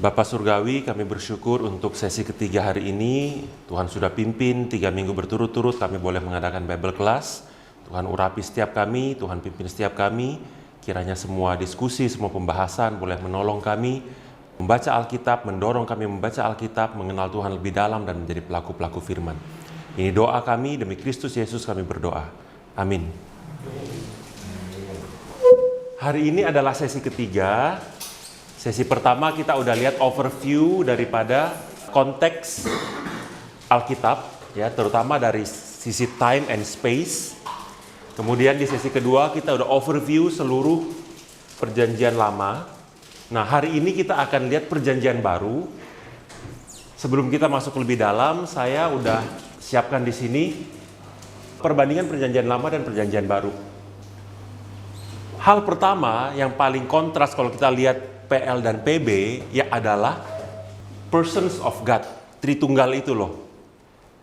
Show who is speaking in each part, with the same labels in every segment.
Speaker 1: Bapak Surgawi, kami bersyukur untuk sesi ketiga hari ini. Tuhan sudah pimpin 3 minggu berturut-turut kami boleh mengadakan Bible Class. Tuhan urapi setiap kami, Tuhan pimpin setiap kami. Kiranya semua diskusi, semua pembahasan boleh menolong kami membaca Alkitab, mendorong kami membaca Alkitab, mengenal Tuhan lebih dalam dan menjadi pelaku-pelaku firman. Ini doa kami, demi Kristus Yesus kami berdoa. Amin. Hari ini adalah sesi ketiga. Sesi pertama kita udah lihat overview daripada konteks Alkitab, ya, terutama dari sisi time and space. Kemudian di sesi kedua kita udah overview seluruh Perjanjian Lama. Nah, hari ini kita akan lihat Perjanjian Baru. Sebelum kita masuk lebih dalam, saya udah siapkan di sini perbandingan Perjanjian Lama dan Perjanjian Baru. Hal pertama yang paling kontras kalau kita lihat PL dan PB ya adalah persons of God, Tritunggal itu loh.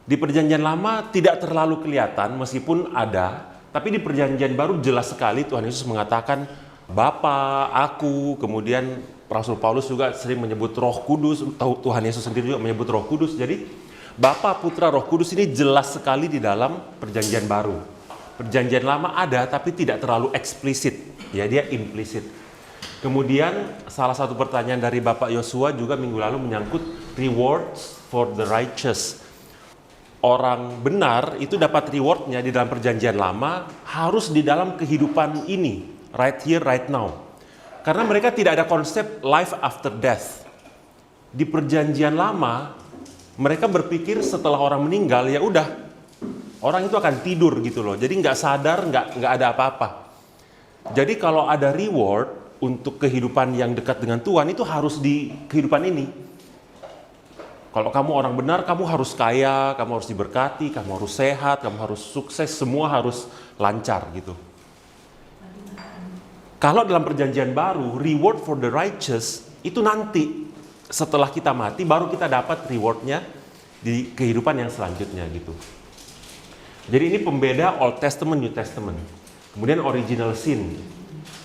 Speaker 1: Di Perjanjian Lama tidak terlalu kelihatan meskipun ada, tapi di Perjanjian Baru jelas sekali Tuhan Yesus mengatakan Bapa, aku, kemudian Rasul Paulus juga sering menyebut Roh Kudus, Tuhan Yesus sendiri juga menyebut Roh Kudus. Jadi Bapa, Putra, Roh Kudus ini jelas sekali di dalam Perjanjian Baru. Perjanjian Lama ada tapi tidak terlalu eksplisit, ya dia implisit. Kemudian salah satu pertanyaan dari Bapak Yosua juga minggu lalu menyangkut rewards for the righteous. Orang benar itu dapat rewardnya di dalam Perjanjian Lama harus di dalam kehidupan ini, right here, right now. Karena mereka tidak ada konsep life after death. Di Perjanjian Lama mereka berpikir setelah orang meninggal ya udah orang itu akan tidur gitu loh. Jadi nggak sadar, nggak ada apa-apa. Jadi kalau ada reward untuk kehidupan yang dekat dengan Tuhan itu harus di kehidupan ini. Kalau kamu orang benar, kamu harus kaya, kamu harus diberkati, kamu harus sehat, kamu harus sukses, semua harus lancar gitu. Kalau dalam Perjanjian Baru, reward for the righteous itu nanti setelah kita mati baru kita dapat rewardnya di kehidupan yang selanjutnya gitu. Jadi ini pembeda Old Testament, New Testament. Kemudian original sin.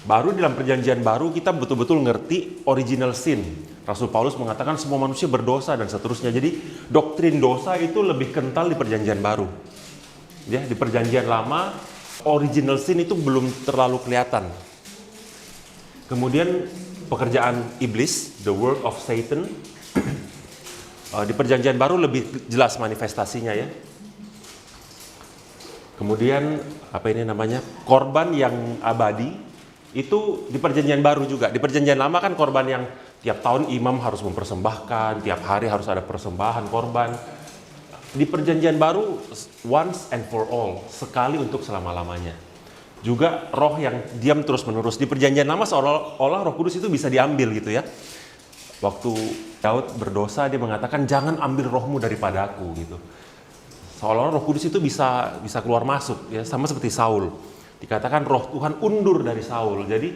Speaker 1: Baru di dalam Perjanjian Baru kita betul-betul ngerti original sin. Rasul Paulus mengatakan semua manusia berdosa dan seterusnya. Jadi doktrin dosa itu lebih kental di Perjanjian Baru. Ya, di Perjanjian Lama original sin itu belum terlalu kelihatan. Kemudian pekerjaan iblis, the work of Satan. Di Perjanjian Baru lebih jelas manifestasinya ya. Kemudian apa ini namanya? Korban yang abadi. Itu di Perjanjian Baru juga. Di Perjanjian Lama kan korban yang tiap tahun imam harus mempersembahkan, tiap hari harus ada persembahan korban. Di Perjanjian Baru once and for all, sekali untuk selama-lamanya. Juga roh yang diam terus-menerus. Di Perjanjian Lama seolah-olah Roh Kudus itu bisa diambil gitu ya. Waktu Daud berdosa dia mengatakan jangan ambil rohmu daripada aku gitu. Seolah-olah Roh Kudus itu bisa keluar masuk ya, sama seperti Saul. Dikatakan roh Tuhan undur dari Saul. Jadi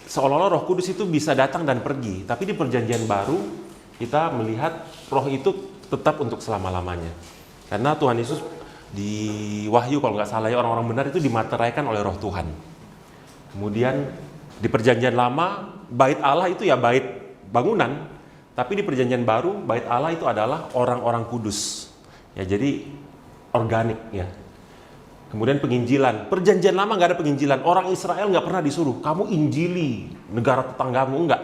Speaker 1: seolah-olah Roh Kudus itu bisa datang dan pergi. Tapi di Perjanjian Baru kita melihat roh itu tetap untuk selama-lamanya. Karena Tuhan Yesus di Wahyu kalau nggak salah ya orang-orang benar itu dimateraikan oleh roh Tuhan. Kemudian di Perjanjian Lama bait Allah itu ya bait bangunan. Tapi di Perjanjian Baru bait Allah itu adalah orang-orang kudus. Ya jadi organik ya. Kemudian penginjilan. Perjanjian Lama nggak ada penginjilan. Orang Israel nggak pernah disuruh, kamu injili negara tetanggamu, enggak.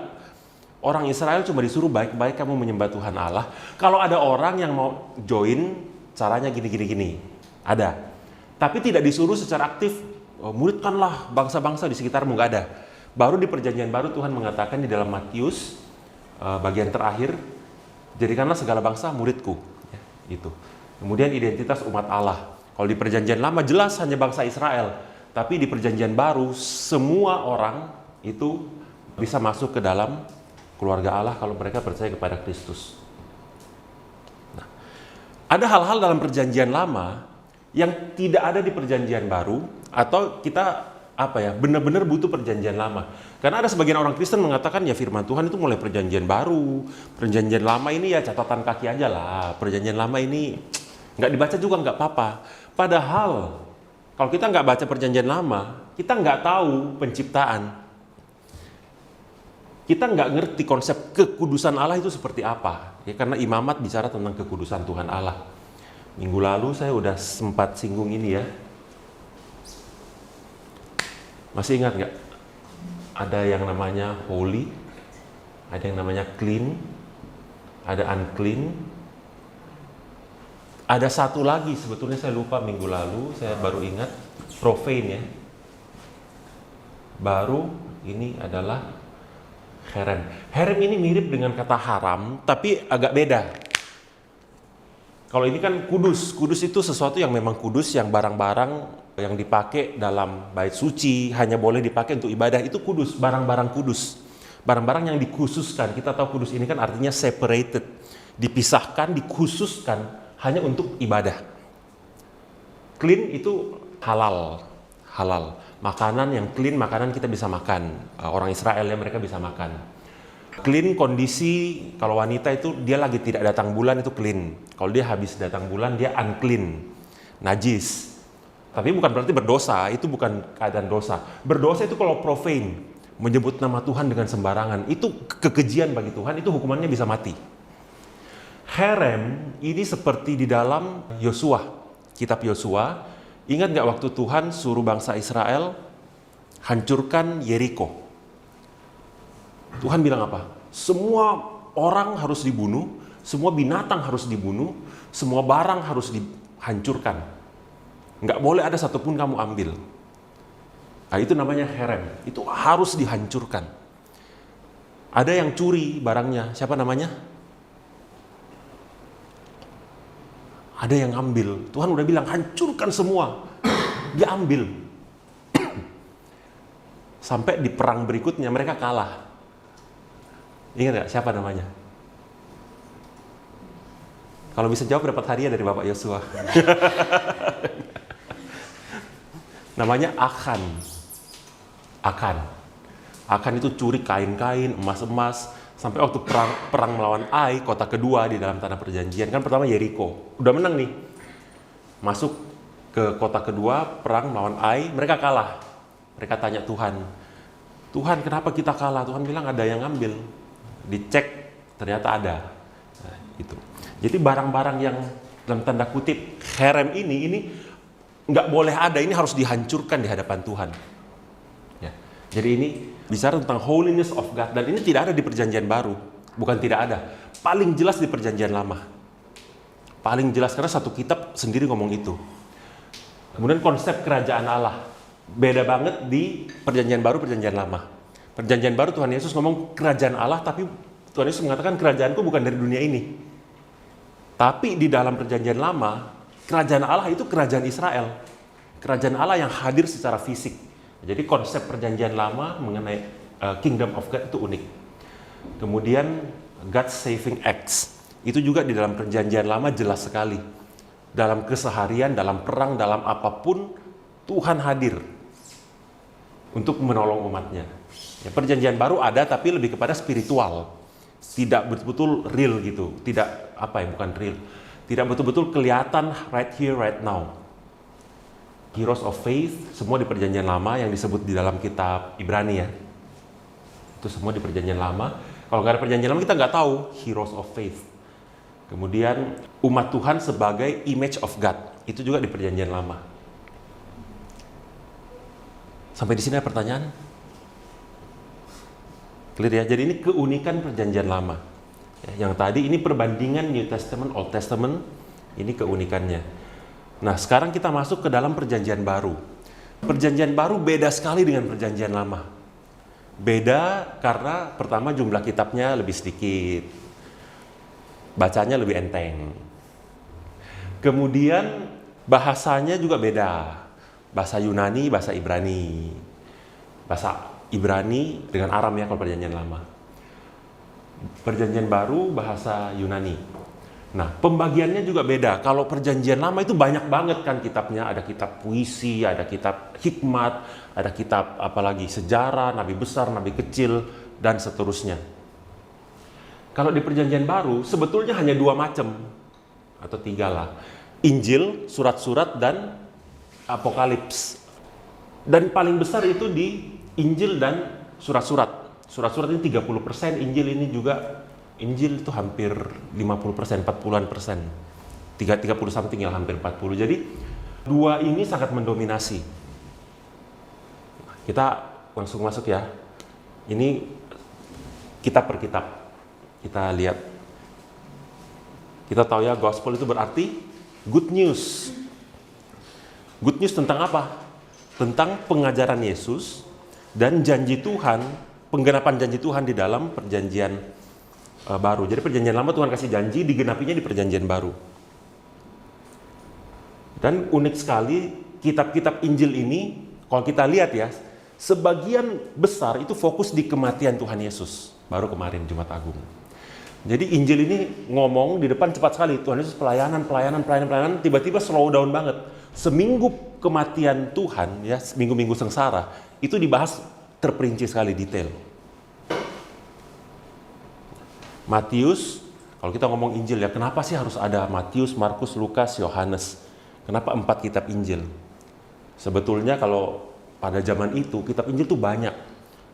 Speaker 1: Orang Israel cuma disuruh baik-baik kamu menyembah Tuhan Allah. Kalau ada orang yang mau join, caranya gini. Ada. Tapi tidak disuruh secara aktif, muridkanlah bangsa-bangsa di sekitarmu, nggak ada. Baru di Perjanjian Baru Tuhan mengatakan di dalam Matius, bagian terakhir, jadikanlah segala bangsa muridku. Ya, itu. Kemudian identitas umat Allah. Kalau di Perjanjian Lama jelas hanya bangsa Israel, tapi di Perjanjian Baru semua orang itu bisa masuk ke dalam keluarga Allah kalau mereka percaya kepada Kristus. Nah, ada hal-hal dalam Perjanjian Lama yang tidak ada di Perjanjian Baru atau kita benar-benar butuh Perjanjian Lama. Karena ada sebagian orang Kristen mengatakan ya firman Tuhan itu mulai Perjanjian Baru, Perjanjian Lama ini ya catatan kaki aja lah, Perjanjian Lama ini nggak dibaca juga nggak apa-apa. Padahal kalau kita nggak baca Perjanjian Lama, kita nggak tahu penciptaan. kita nggak ngerti konsep kekudusan Allah itu seperti apa. Ya, karena imamat bicara tentang kekudusan Tuhan Allah. Minggu lalu saya udah sempat singgung ini ya. Masih ingat nggak? Ada yang namanya holy, ada yang namanya clean, ada unclean. Ada satu lagi, sebetulnya saya lupa minggu lalu, saya baru ingat, profane ya. Baru ini adalah herem. Herem ini mirip dengan kata haram, tapi agak beda. Kalau ini kan kudus. Kudus itu sesuatu yang memang kudus, yang barang-barang yang dipakai dalam bait suci hanya boleh dipakai untuk ibadah, itu kudus, barang-barang kudus. Barang-barang yang dikhususkan. Kita tahu kudus ini kan artinya separated, dipisahkan, dikhususkan hanya untuk ibadah. Clean itu halal. Halal. Makanan yang clean, makanan kita bisa makan. Orang Israel ya, mereka bisa makan. Clean kondisi, kalau wanita itu dia lagi tidak datang bulan itu clean. Kalau dia habis datang bulan dia unclean, najis. Tapi bukan berarti berdosa, itu bukan keadaan dosa. Berdosa itu kalau profane, menyebut nama Tuhan dengan sembarangan, itu kekejian bagi Tuhan, itu hukumannya bisa mati. Herem ini seperti di dalam Yosua, kitab Yosua. Ingat nggak waktu Tuhan suruh bangsa Israel hancurkan Yeriko? Tuhan bilang apa? Semua orang harus dibunuh, semua binatang harus dibunuh, semua barang harus dihancurkan. Nggak boleh ada satupun kamu ambil. Nah, itu namanya herem. Itu harus dihancurkan. Ada yang curi barangnya. Siapa namanya? Ada yang ambil. Tuhan udah bilang hancurkan semua. Dia ambil. Sampai di perang berikutnya mereka kalah. Ingat nggak siapa namanya? Kalau bisa jawab dapat hadiah dari Bapak Yosua. Namanya Akan. Akan itu curi kain-kain, emas-emas. Sampai waktu perang melawan Ai, kota kedua di dalam tanah perjanjian. Kan pertama Yeriko. Udah menang nih. Masuk ke kota kedua, perang melawan Ai, mereka kalah. Mereka tanya Tuhan. Tuhan, kenapa kita kalah? Tuhan bilang ada yang ngambil. Dicek, ternyata ada. Nah, itu. Jadi barang-barang yang dalam tanda kutip herem ini nggak boleh ada, ini harus dihancurkan di hadapan Tuhan. Ya. Jadi ini bicara tentang holiness of God, dan ini tidak ada di perjanjian baru. Bukan tidak ada, paling jelas di perjanjian lama. Paling jelas, karena satu kitab sendiri ngomong itu. Kemudian konsep kerajaan Allah, beda banget di perjanjian baru, perjanjian lama. Perjanjian baru Tuhan Yesus ngomong kerajaan Allah, tapi Tuhan Yesus mengatakan kerajaanku bukan dari dunia ini. Tapi di dalam perjanjian lama, kerajaan Allah itu kerajaan Israel. Kerajaan Allah yang hadir secara fisik. Jadi konsep perjanjian lama mengenai kingdom of God itu unik. Kemudian God saving acts. Itu juga di dalam perjanjian lama jelas sekali. Dalam keseharian, dalam perang, dalam apapun, Tuhan hadir untuk menolong umatnya. Ya, perjanjian baru ada tapi lebih kepada spiritual. Tidak betul-betul real gitu. Tidak, bukan real. Tidak betul-betul kelihatan right here, right now. Heroes of faith, semua di perjanjian lama yang disebut di dalam kitab Ibrani ya. Itu semua di perjanjian lama. Kalau nggak ada perjanjian lama, kita nggak tahu heroes of faith. Kemudian umat Tuhan sebagai image of God, itu juga di perjanjian lama. Sampai di sini ada pertanyaan? Clear ya? Jadi ini keunikan perjanjian lama. Yang tadi ini perbandingan New Testament, Old Testament, ini keunikannya. Nah, sekarang kita masuk ke dalam perjanjian baru. Perjanjian baru beda sekali dengan perjanjian lama. Beda karena pertama jumlah kitabnya lebih sedikit. Bacanya lebih enteng. Kemudian bahasanya juga beda. Bahasa Yunani, bahasa Ibrani. Bahasa Ibrani dengan Aram ya kalau perjanjian lama. Perjanjian baru bahasa Yunani. Nah, pembagiannya juga beda. Kalau perjanjian lama itu banyak banget kan kitabnya. Ada kitab puisi, ada kitab hikmat, ada kitab apalagi sejarah, nabi besar, nabi kecil, dan seterusnya. Kalau di perjanjian baru, sebetulnya hanya 2 macam. Atau 3 lah. Injil, surat-surat, dan Apokalips. Dan paling besar itu di Injil dan surat-surat. Surat-surat ini 30%, Injil ini juga, Injil itu hampir 50%, 40-an%. 30 something ya, hampir 40. Jadi dua ini sangat mendominasi. Kita langsung masuk ya. Ini kitab per kitab. Kita lihat. Kita tahu ya, gospel itu berarti good news. Good news tentang apa? Tentang pengajaran Yesus dan janji Tuhan, penggenapan janji Tuhan di dalam perjanjian baru. Jadi perjanjian lama Tuhan kasih janji, digenapinya di perjanjian baru. Dan unik sekali, kitab-kitab Injil ini, kalau kita lihat ya, sebagian besar itu fokus di kematian Tuhan Yesus. Baru kemarin Jumat Agung. Jadi Injil ini ngomong di depan cepat sekali, Tuhan Yesus pelayanan, tiba-tiba slow down banget. Seminggu kematian Tuhan, ya, minggu-minggu sengsara, itu dibahas terperinci sekali detail. Matius, kalau kita ngomong Injil ya, kenapa sih harus ada Matius, Markus, Lukas, Yohanes? Kenapa 4 kitab Injil? Sebetulnya kalau pada zaman itu, kitab Injil tuh banyak.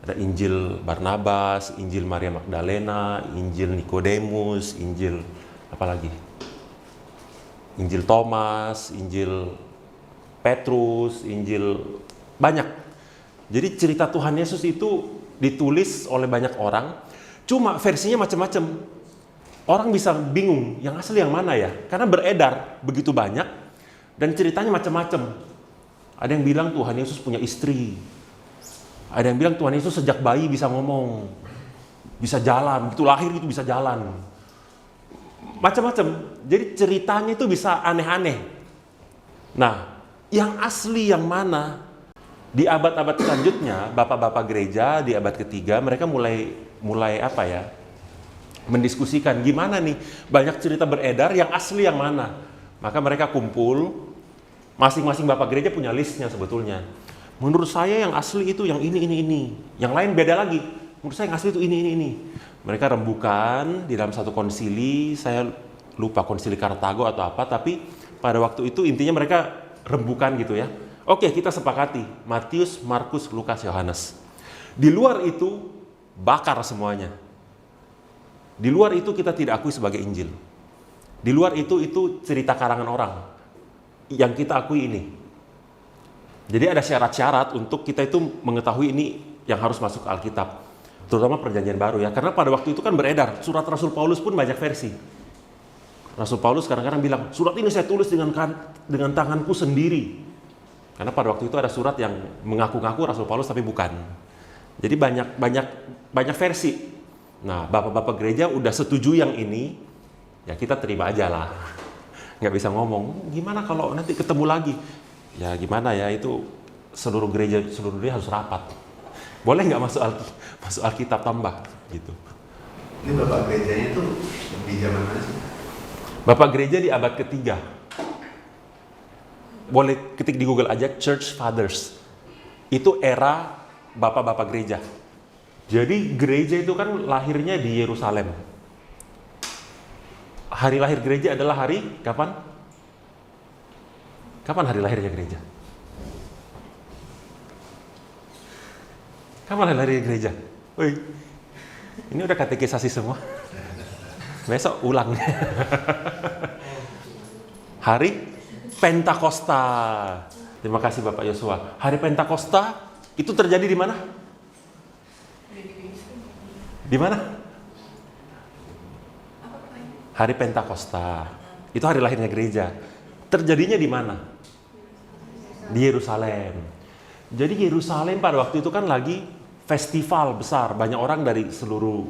Speaker 1: Ada Injil Barnabas, Injil Maria Magdalena, Injil Nikodemus, Injil apa lagi? Injil Thomas, Injil Petrus, Injil banyak. Jadi cerita Tuhan Yesus itu ditulis oleh banyak orang, cuma versinya macam-macam. Orang bisa bingung, yang asli yang mana ya? Karena beredar begitu banyak dan ceritanya macam-macam. Ada yang bilang Tuhan Yesus punya istri. Ada yang bilang Tuhan Yesus sejak bayi bisa ngomong, bisa jalan, begitu lahir itu bisa jalan. Macam-macam. Jadi ceritanya itu bisa aneh-aneh. Nah, yang asli yang mana? Di abad-abad selanjutnya, bapak-bapak gereja di abad ketiga, mereka mulai apa ya? Mendiskusikan gimana nih? Banyak cerita beredar, yang asli yang mana? Maka mereka kumpul, masing-masing bapak gereja punya listnya sebetulnya. Menurut saya yang asli itu yang ini. Yang lain beda lagi. Menurut saya yang asli itu ini. Mereka rembukan di dalam satu konsili, saya lupa konsili Kartago atau apa, tapi pada waktu itu intinya mereka rembukan gitu ya. Oke, kita sepakati Matius, Markus, Lukas, Yohanes. Di luar itu bakar semuanya. Di luar itu kita tidak akui sebagai Injil. Di luar itu cerita karangan orang. Yang kita akui ini. Jadi ada syarat-syarat untuk kita itu mengetahui ini yang harus masuk ke Alkitab. Terutama perjanjian baru ya. Karena pada waktu itu kan beredar. Surat Rasul Paulus pun banyak versi. Rasul Paulus kadang-kadang bilang, surat ini saya tulis dengan tanganku sendiri. Karena pada waktu itu ada surat yang mengaku-ngaku Rasul Paulus tapi bukan. Jadi banyak versi. Nah, bapak-bapak gereja udah setuju yang ini, ya kita terima aja lah. Nggak bisa ngomong, gimana kalau nanti ketemu lagi? Ya gimana ya, itu seluruh gereja, seluruh dunia harus rapat. Boleh nggak masuk Alkitab tambah gitu.
Speaker 2: Ini bapak gerejanya itu di zaman mana sih?
Speaker 1: Bapak gereja di abad ketiga. Boleh ketik di Google aja, Church Fathers. Itu era bapak-bapak gereja. Jadi gereja itu kan lahirnya di Yerusalem. Hari lahir gereja adalah hari kapan? Kapan hari lahirnya gereja? Kapan hari lahirnya gereja? Woi, ini udah katekisasi semua. Besok ulang. Hari Pentakosta. Terima kasih Bapak Yosua. Hari Pentakosta itu terjadi di mana? Di mana? Hari Pentakosta. Itu hari lahirnya gereja. Terjadinya di mana? Di Yerusalem. Jadi Yerusalem pada waktu itu kan lagi festival besar. Banyak orang dari seluruh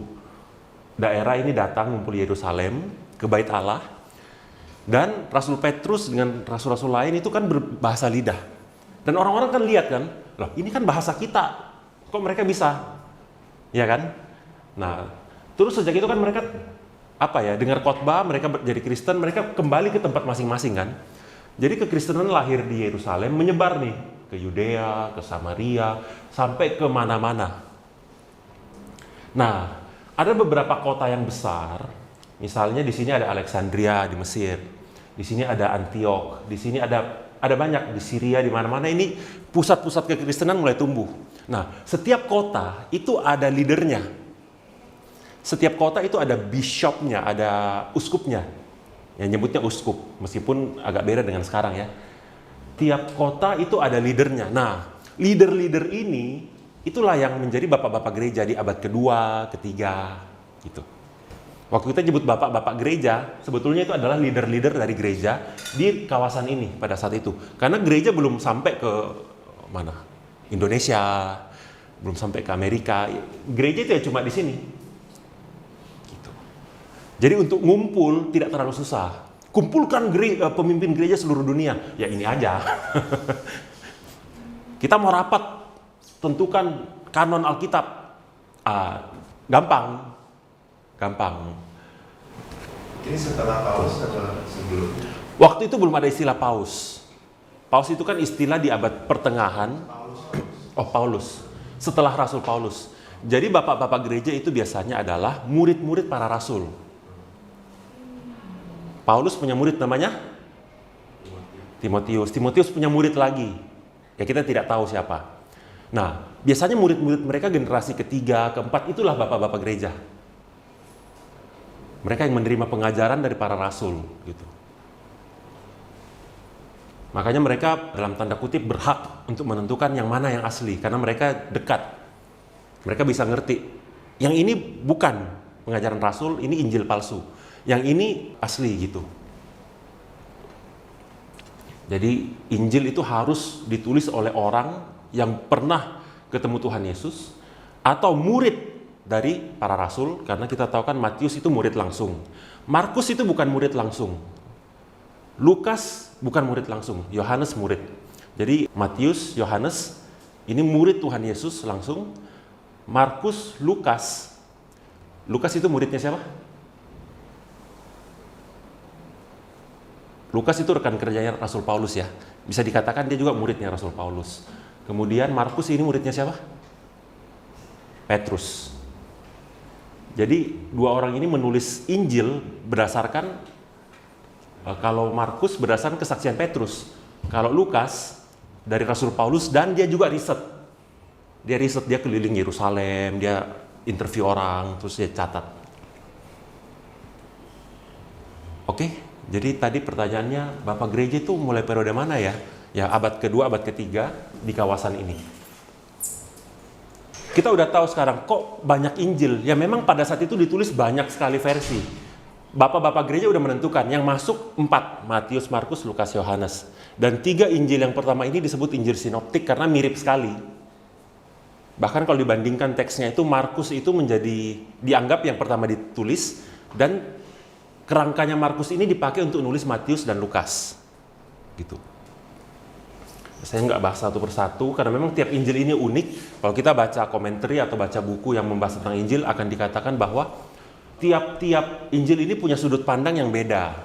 Speaker 1: daerah ini datang ngumpul di Yerusalem ke Bait Allah. Dan Rasul Petrus dengan rasul-rasul lain itu kan berbahasa lidah. Dan orang-orang kan lihat kan, loh ini kan bahasa kita, kok mereka bisa? Ya kan? Nah, terus sejak itu kan mereka dengar khotbah, mereka jadi Kristen, mereka kembali ke tempat masing-masing kan. Jadi kekristenan lahir di Yerusalem, menyebar nih ke Yudea, ke Samaria, sampai ke mana-mana. Nah, ada beberapa kota yang besar. Misalnya di sini ada Alexandria di Mesir, di sini ada Antiok, di sini ada banyak di Syria, di mana-mana ini pusat-pusat kekristenan mulai tumbuh. Nah, setiap kota itu ada leadernya. Setiap kota itu ada bishopnya, ada uskupnya. Yang nyebutnya uskup, meskipun agak beda dengan sekarang ya. Tiap kota itu ada leadernya. Nah, leader-leader ini itulah yang menjadi bapak-bapak gereja di abad kedua, ketiga, gitu. Waktu kita nyebut bapak-bapak gereja, sebetulnya itu adalah leader-leader dari gereja di kawasan ini pada saat itu. Karena gereja belum sampai ke mana? Indonesia, belum sampai ke Amerika. Gereja itu ya cuma di sini. Gitu. Jadi untuk ngumpul tidak terlalu susah. Kumpulkan pemimpin gereja seluruh dunia. Ya ini aja. Kita mau rapat, tentukan kanon Alkitab. Gampang.
Speaker 2: Ini setelah Paulus atau sebelumnya?
Speaker 1: Waktu itu belum ada istilah paus. Paus itu kan istilah di abad pertengahan. Paulus. Setelah Rasul Paulus. Jadi bapak-bapak gereja itu biasanya adalah murid-murid para rasul. Paulus punya murid namanya Timotius. Timotius punya murid lagi. Ya kita tidak tahu siapa. Nah, biasanya murid-murid mereka generasi ketiga, keempat, itulah bapak-bapak gereja. Mereka yang menerima pengajaran dari para rasul, gitu. Makanya mereka dalam tanda kutip berhak untuk menentukan yang mana yang asli, karena mereka dekat. Mereka bisa ngerti. Yang ini bukan pengajaran rasul, ini Injil palsu. Yang ini asli, gitu. Jadi Injil itu harus ditulis oleh orang yang pernah ketemu Tuhan Yesus atau murid dari para rasul, karena kita tahu kan Matius itu murid langsung. Markus itu bukan murid langsung. Lukas bukan murid langsung. Yohanes murid. Jadi Matius, Yohanes ini murid Tuhan Yesus langsung. Markus, Lukas. Lukas itu muridnya siapa? Lukas itu rekan kerjanya Rasul Paulus ya. Bisa dikatakan dia juga muridnya Rasul Paulus. Kemudian Markus ini muridnya siapa? Petrus. Jadi dua orang ini menulis Injil berdasarkan, kalau Markus berdasarkan kesaksian Petrus, kalau Lukas dari Rasul Paulus, dan dia juga riset. Dia keliling Yerusalem, dia interview orang, terus dia catat. Oke, jadi tadi pertanyaannya, Bapak Gereja itu mulai periode mana ya? Ya abad kedua, abad ketiga di kawasan ini. Kita udah tahu sekarang, kok banyak Injil? Ya memang pada saat itu ditulis banyak sekali versi. Bapak-bapak gereja udah menentukan, yang masuk 4, Matius, Markus, Lukas, Yohanes. Dan 3 Injil yang pertama ini disebut Injil sinoptik karena mirip sekali. Bahkan kalau dibandingkan teksnya itu, Markus itu dianggap yang pertama ditulis, dan kerangkanya Markus ini dipakai untuk nulis Matius dan Lukas. Gitu. Saya nggak bahas satu persatu, karena memang tiap Injil ini unik. Kalau kita baca komentari atau baca buku yang membahas tentang Injil, akan dikatakan bahwa tiap-tiap Injil ini punya sudut pandang yang beda.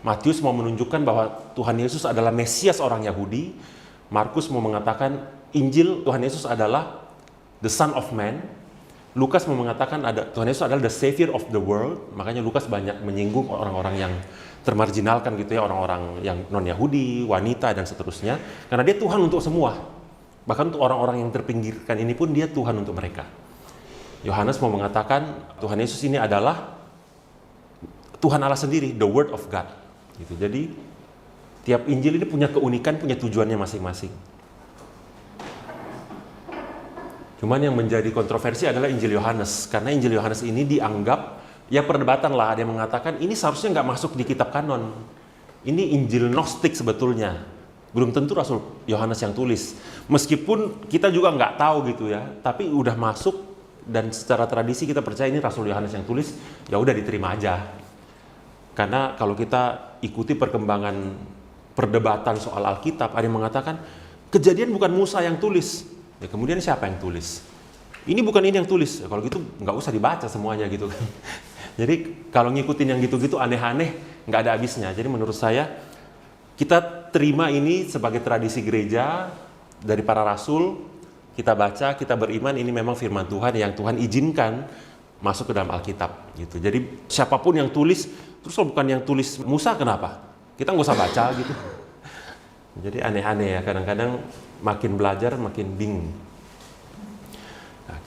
Speaker 1: Matius mau menunjukkan bahwa Tuhan Yesus adalah Mesias orang Yahudi. Markus mau mengatakan Injil Tuhan Yesus adalah the Son of Man. Lukas mau mengatakan Tuhan Yesus adalah the Savior of the world. Makanya Lukas banyak menyinggung orang-orang yang termarginalkan gitu ya, orang-orang yang non-Yahudi, wanita, dan seterusnya. Karena dia Tuhan untuk semua. Bahkan untuk orang-orang yang terpinggirkan ini pun dia Tuhan untuk mereka. Yohanes mau mengatakan Tuhan Yesus ini adalah Tuhan Allah sendiri, the Word of God. Gitu. Jadi tiap Injil ini punya keunikan, punya tujuannya masing-masing. Cuman yang menjadi kontroversi adalah Injil Yohanes. Karena Injil Yohanes ini dianggap, ya perdebatan lah, ada yang mengatakan ini seharusnya nggak masuk di kitab kanon. Ini Injil Gnostik sebetulnya. Belum tentu Rasul Yohanes yang tulis. Meskipun kita juga nggak tahu gitu ya, tapi udah masuk, dan secara tradisi kita percaya ini Rasul Yohanes yang tulis, ya udah diterima aja. Karena kalau kita ikuti perkembangan perdebatan soal Alkitab, ada yang mengatakan Kejadian bukan Musa yang tulis. Ya, kemudian siapa yang tulis? Ini bukan ini yang tulis. Ya, kalau gitu nggak usah dibaca semuanya gitu kan. Jadi kalau ngikutin yang gitu-gitu aneh-aneh nggak ada habisnya. Jadi menurut saya kita terima ini sebagai tradisi gereja dari para rasul. Kita baca, kita beriman ini memang firman Tuhan yang Tuhan izinkan masuk ke dalam Alkitab gitu. Jadi siapapun yang tulis, terus kalau bukan yang tulis Musa kenapa? Kita nggak usah baca gitu. Jadi aneh-aneh ya, kadang-kadang makin belajar makin bingung.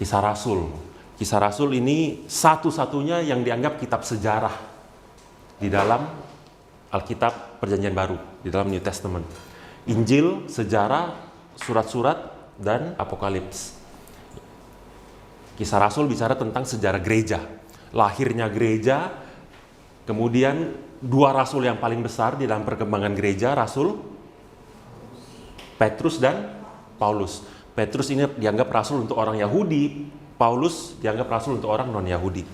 Speaker 1: Kisah Rasul. Kisah Rasul ini satu-satunya yang dianggap kitab sejarah di dalam Alkitab Perjanjian Baru, di dalam New Testament. Injil, sejarah, surat-surat, dan Apokalips. Kisah Rasul bicara tentang sejarah gereja, lahirnya gereja, kemudian dua rasul yang paling besar di dalam perkembangan gereja, Rasul Petrus dan Paulus. Petrus ini dianggap rasul untuk orang Yahudi, Paulus dianggap rasul untuk orang non-Yahudi.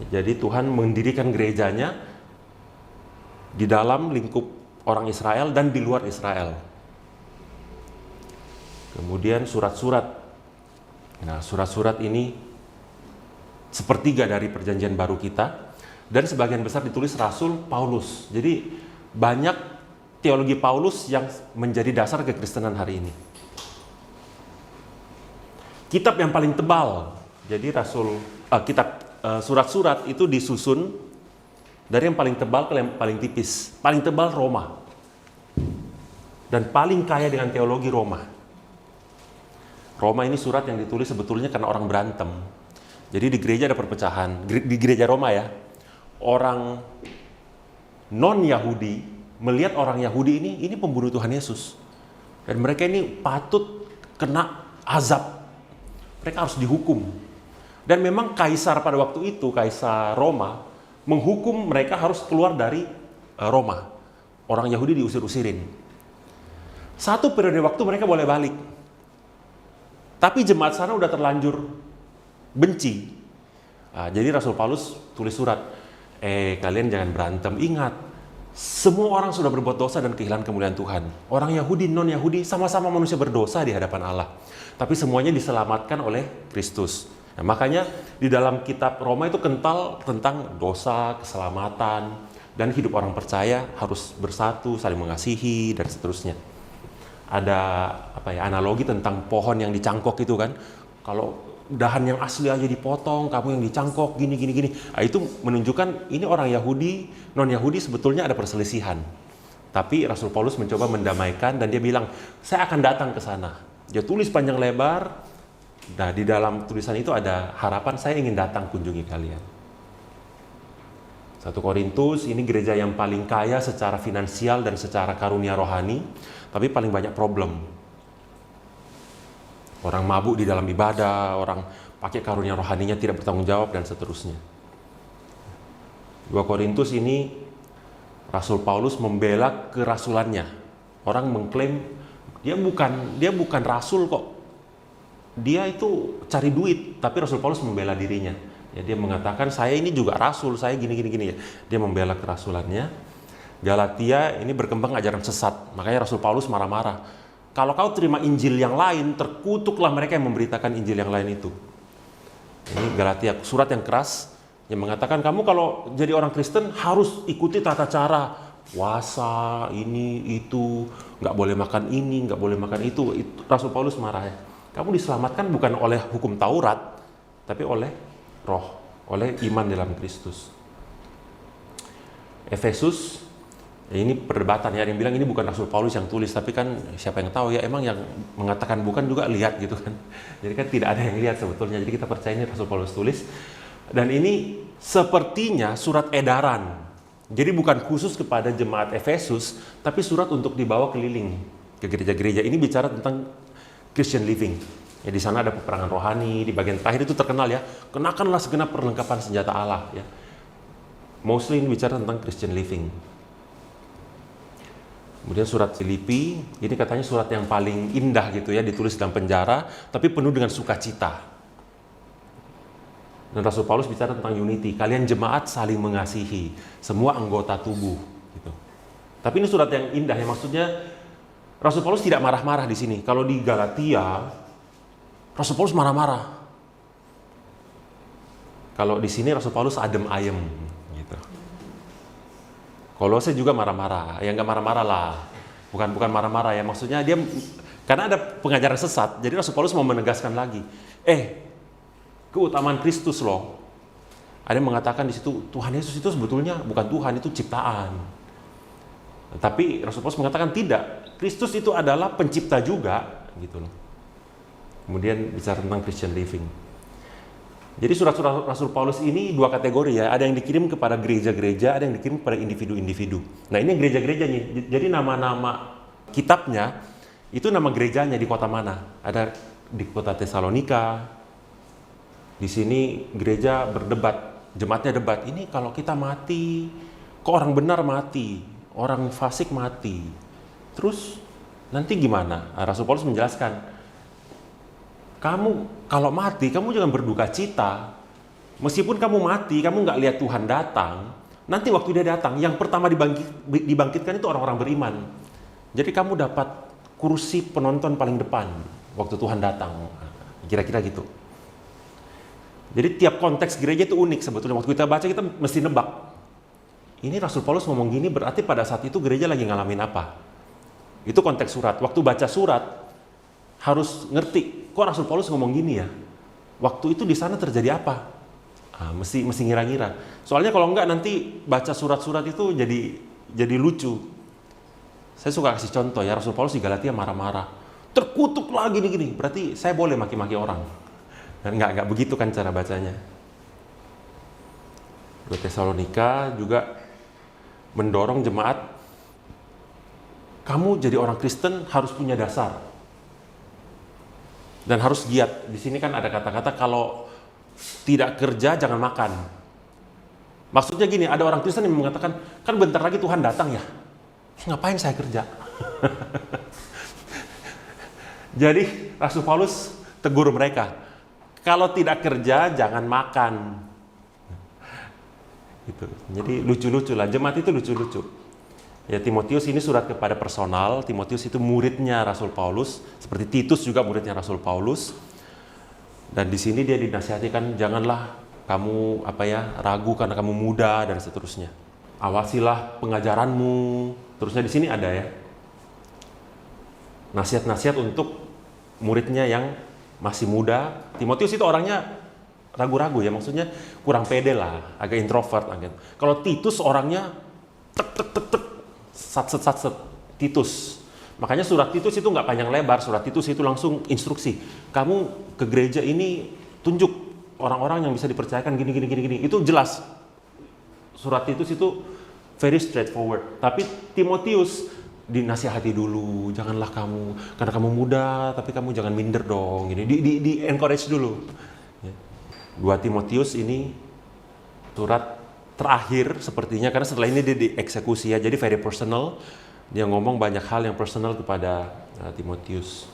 Speaker 1: Jadi Tuhan mendirikan gerejanya di dalam lingkup orang Israel dan di luar Israel. Kemudian surat-surat. Nah, surat-surat ini sepertiga dari perjanjian baru kita, dan sebagian besar ditulis Rasul Paulus. Jadi banyak teologi Paulus yang menjadi dasar kekristenan hari ini. Kitab yang paling tebal, jadi surat-surat itu disusun dari yang paling tebal ke yang paling tipis. Paling tebal Roma, dan paling kaya dengan teologi Roma. Roma ini surat yang ditulis sebetulnya karena orang berantem. Jadi di gereja ada perpecahan. Di gereja Roma ya, orang non-Yahudi melihat orang Yahudi ini pembunuh Tuhan Yesus. Dan mereka ini patut kena azab. Mereka harus dihukum. Dan memang kaisar pada waktu itu, kaisar Roma, menghukum mereka harus keluar dari Roma. Orang Yahudi diusir-usirin. Satu periode waktu mereka boleh balik. Tapi jemaat sana udah terlanjur benci. Jadi Rasul Paulus tulis surat, kalian jangan berantem. Ingat, semua orang sudah berbuat dosa dan kehilangan kemuliaan Tuhan. Orang Yahudi, non-Yahudi, sama-sama manusia berdosa di hadapan Allah. Tapi semuanya diselamatkan oleh Kristus. Nah, makanya di dalam kitab Roma itu kental tentang dosa, keselamatan, dan hidup orang percaya harus bersatu, saling mengasihi, dan seterusnya. Ada analogi tentang pohon yang dicangkok itu kan. Kalau dahan yang asli aja dipotong, kamu yang dicangkok gini. Nah, itu menunjukkan ini orang Yahudi, non-Yahudi sebetulnya ada perselisihan. Tapi Rasul Paulus mencoba mendamaikan dan dia bilang, saya akan datang ke sana. Dia tulis panjang lebar. Nah, di dalam tulisan itu ada harapan, saya ingin datang kunjungi kalian. 1 Korintus ini gereja yang paling kaya secara finansial dan secara karunia rohani, tapi paling banyak problem. Orang mabuk di dalam ibadah, orang pakai karunia rohaninya tidak bertanggung jawab, dan seterusnya. 2 Korintus ini Rasul Paulus membela kerasulannya. Orang mengklaim dia bukan rasul kok. Dia itu cari duit, tapi Rasul Paulus membela dirinya. Ya, dia mengatakan saya ini juga rasul, saya gini ya. Dia membela kerasulannya. Galatia ini berkembang ajaran sesat. Makanya Rasul Paulus marah-marah. Kalau kau terima Injil yang lain, terkutuklah mereka yang memberitakan Injil yang lain itu. Ini Galatia, surat yang keras yang mengatakan kamu kalau jadi orang Kristen harus ikuti tata cara puasa, ini, itu, nggak boleh makan ini, nggak boleh makan itu. Rasul Paulus marah ya. Kamu diselamatkan bukan oleh hukum Taurat, tapi oleh roh, oleh iman dalam Kristus. Efesus, ini perdebatan ya, ada yang bilang ini bukan Rasul Paulus yang tulis, tapi kan siapa yang tahu ya, emang yang mengatakan bukan juga lihat gitu kan. Jadi kan tidak ada yang lihat sebetulnya, jadi kita percaya ini Rasul Paulus tulis. Dan ini sepertinya surat edaran. Jadi bukan khusus kepada jemaat Efesus, tapi surat untuk dibawa keliling ke gereja-gereja. Ini bicara tentang Christian living. Ya, di sana ada peperangan rohani, di bagian terakhir itu terkenal ya, kenakanlah segenap perlengkapan senjata Allah ya. Mostly ini bicara tentang Christian living. Kemudian surat Filipi, ini katanya surat yang paling indah gitu ya, ditulis dalam penjara, tapi penuh dengan sukacita. Dan Rasul Paulus bicara tentang unity, kalian jemaat saling mengasihi, semua anggota tubuh gitu. Tapi ini surat yang indah ya, maksudnya Rasul Paulus tidak marah-marah di sini. Kalau di Galatia, Rasul Paulus marah-marah. Kalau di sini Rasul Paulus adem ayem gitu. Kolose juga marah-marah. Ya nggak marah-marah lah. Bukan marah-marah ya. Maksudnya dia karena ada pengajaran sesat. Jadi Rasul Paulus mau menegaskan lagi. Keutamaan Kristus loh. Ada yang mengatakan di situ Tuhan Yesus itu sebetulnya bukan Tuhan, itu ciptaan. Tapi Rasul Paulus mengatakan tidak. Kristus itu adalah pencipta juga gitu loh. Kemudian bicara tentang Christian living. Jadi surat-surat Rasul Paulus ini dua kategori ya. Ada yang dikirim kepada gereja-gereja, ada yang dikirim kepada individu-individu. Nah ini gereja-gereja nih. Jadi nama-nama kitabnya itu nama gerejanya di kota mana. Ada di kota Tesalonika. Di sini gereja berdebat, jemaatnya debat. Ini kalau kita mati, kok orang benar mati, orang fasik mati. Terus nanti gimana? Rasul Paulus menjelaskan, kamu kalau mati, kamu jangan berduka cita. Meskipun kamu mati, kamu nggak lihat Tuhan datang. Nanti waktu dia datang, yang pertama dibangkitkan itu orang-orang beriman. Jadi kamu dapat kursi penonton paling depan waktu Tuhan datang. Kira-kira gitu. Jadi tiap konteks gereja itu unik sebetulnya. Waktu kita baca, kita mesti nebak. Ini Rasul Paulus ngomong gini, berarti pada saat itu gereja lagi ngalamin apa? Itu konteks surat. Waktu baca surat, harus ngerti, kok Rasul Paulus ngomong gini ya? Waktu itu di sana terjadi apa? Mesti ngira-ngira. Soalnya kalau enggak nanti baca surat-surat itu jadi lucu. Saya suka kasih contoh ya, Rasul Paulus di Galatia marah-marah. Terkutuk lagi gini. Berarti saya boleh maki-maki orang. Enggak begitu kan cara bacanya. 2 Tesalonika juga mendorong jemaat, kamu jadi orang Kristen harus punya dasar. Dan harus giat. Di sini kan ada kata-kata kalau tidak kerja jangan makan. Maksudnya gini, ada orang Kristen yang mengatakan, kan bentar lagi Tuhan datang ya. Ngapain saya kerja? Jadi Rasul Paulus tegur mereka, kalau tidak kerja jangan makan. Gitu. Jadi lucu-lucu lah, jemaat itu lucu-lucu. Ya, Timotius ini surat kepada personal. Timotius itu muridnya Rasul Paulus, seperti Titus juga muridnya Rasul Paulus. Dan di sini dia dinasihatikan, janganlah kamu ragu karena kamu muda dan seterusnya. Awasilah pengajaranmu. Terusnya di sini ada ya nasihat-nasihat untuk muridnya yang masih muda. Timotius itu orangnya ragu-ragu ya, maksudnya kurang pede lah, agak introvert. Kalau Titus orangnya satset Titus. Makanya surat Titus itu nggak panjang lebar, surat Titus itu langsung instruksi. Kamu ke gereja ini tunjuk orang-orang yang bisa dipercayakan gini. Itu jelas. Surat Titus itu very straightforward. Tapi Timotius dinasihati dulu, janganlah kamu, karena kamu muda, tapi kamu jangan minder dong. Gini, di encourage dulu. 2 Timotius ini surat terakhir sepertinya, karena setelah ini dia dieksekusi ya, jadi very personal. Dia ngomong banyak hal yang personal kepada Timotius.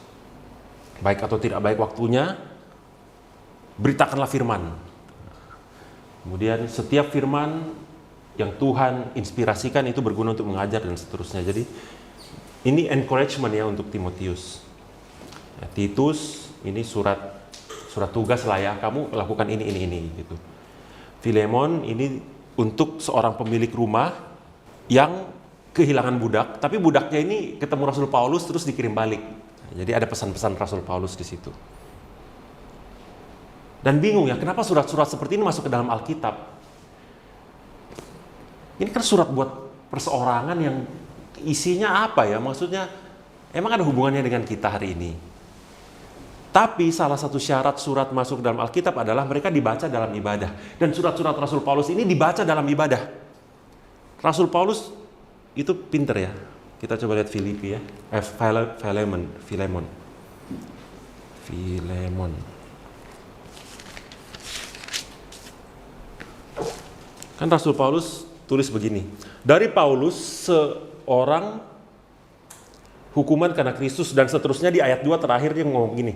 Speaker 1: Baik atau tidak baik waktunya, beritakanlah firman. Kemudian setiap firman yang Tuhan inspirasikan itu berguna untuk mengajar dan seterusnya. Jadi ini encouragement ya untuk Timotius. Ya, Titus ini surat tugas lah ya, kamu lakukan ini gitu. Filemon ini untuk seorang pemilik rumah yang kehilangan budak, tapi budaknya ini ketemu Rasul Paulus terus dikirim balik. Jadi ada pesan-pesan Rasul Paulus di situ. Dan bingung ya, kenapa surat-surat seperti ini masuk ke dalam Alkitab? Ini kan surat buat perseorangan yang isinya apa ya? Maksudnya, emang ada hubungannya dengan kita hari ini? Tapi salah satu syarat surat masuk dalam Alkitab adalah mereka dibaca dalam ibadah. Dan surat-surat Rasul Paulus ini dibaca dalam ibadah. Rasul Paulus itu pinter ya. Kita coba lihat Filipi ya. Filemon. Kan Rasul Paulus tulis begini. Dari Paulus seorang hukuman karena Kristus dan seterusnya, di ayat 2 terakhir dia ngomong gini.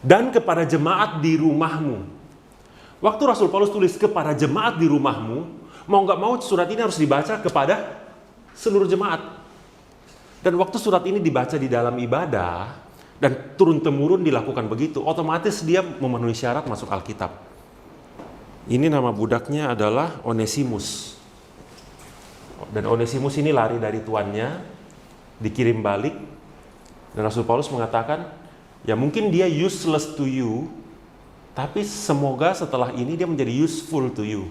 Speaker 1: Dan kepada jemaat di rumahmu. Waktu Rasul Paulus tulis kepada jemaat di rumahmu, mau nggak mau surat ini harus dibaca kepada seluruh jemaat. Dan waktu surat ini dibaca di dalam ibadah dan turun-temurun dilakukan begitu, otomatis dia memenuhi syarat masuk Alkitab. Ini nama budaknya adalah Onesimus. Dan Onesimus ini lari dari tuannya, dikirim balik. Dan Rasul Paulus mengatakan, ya mungkin dia useless to you, tapi semoga setelah ini dia menjadi useful to you.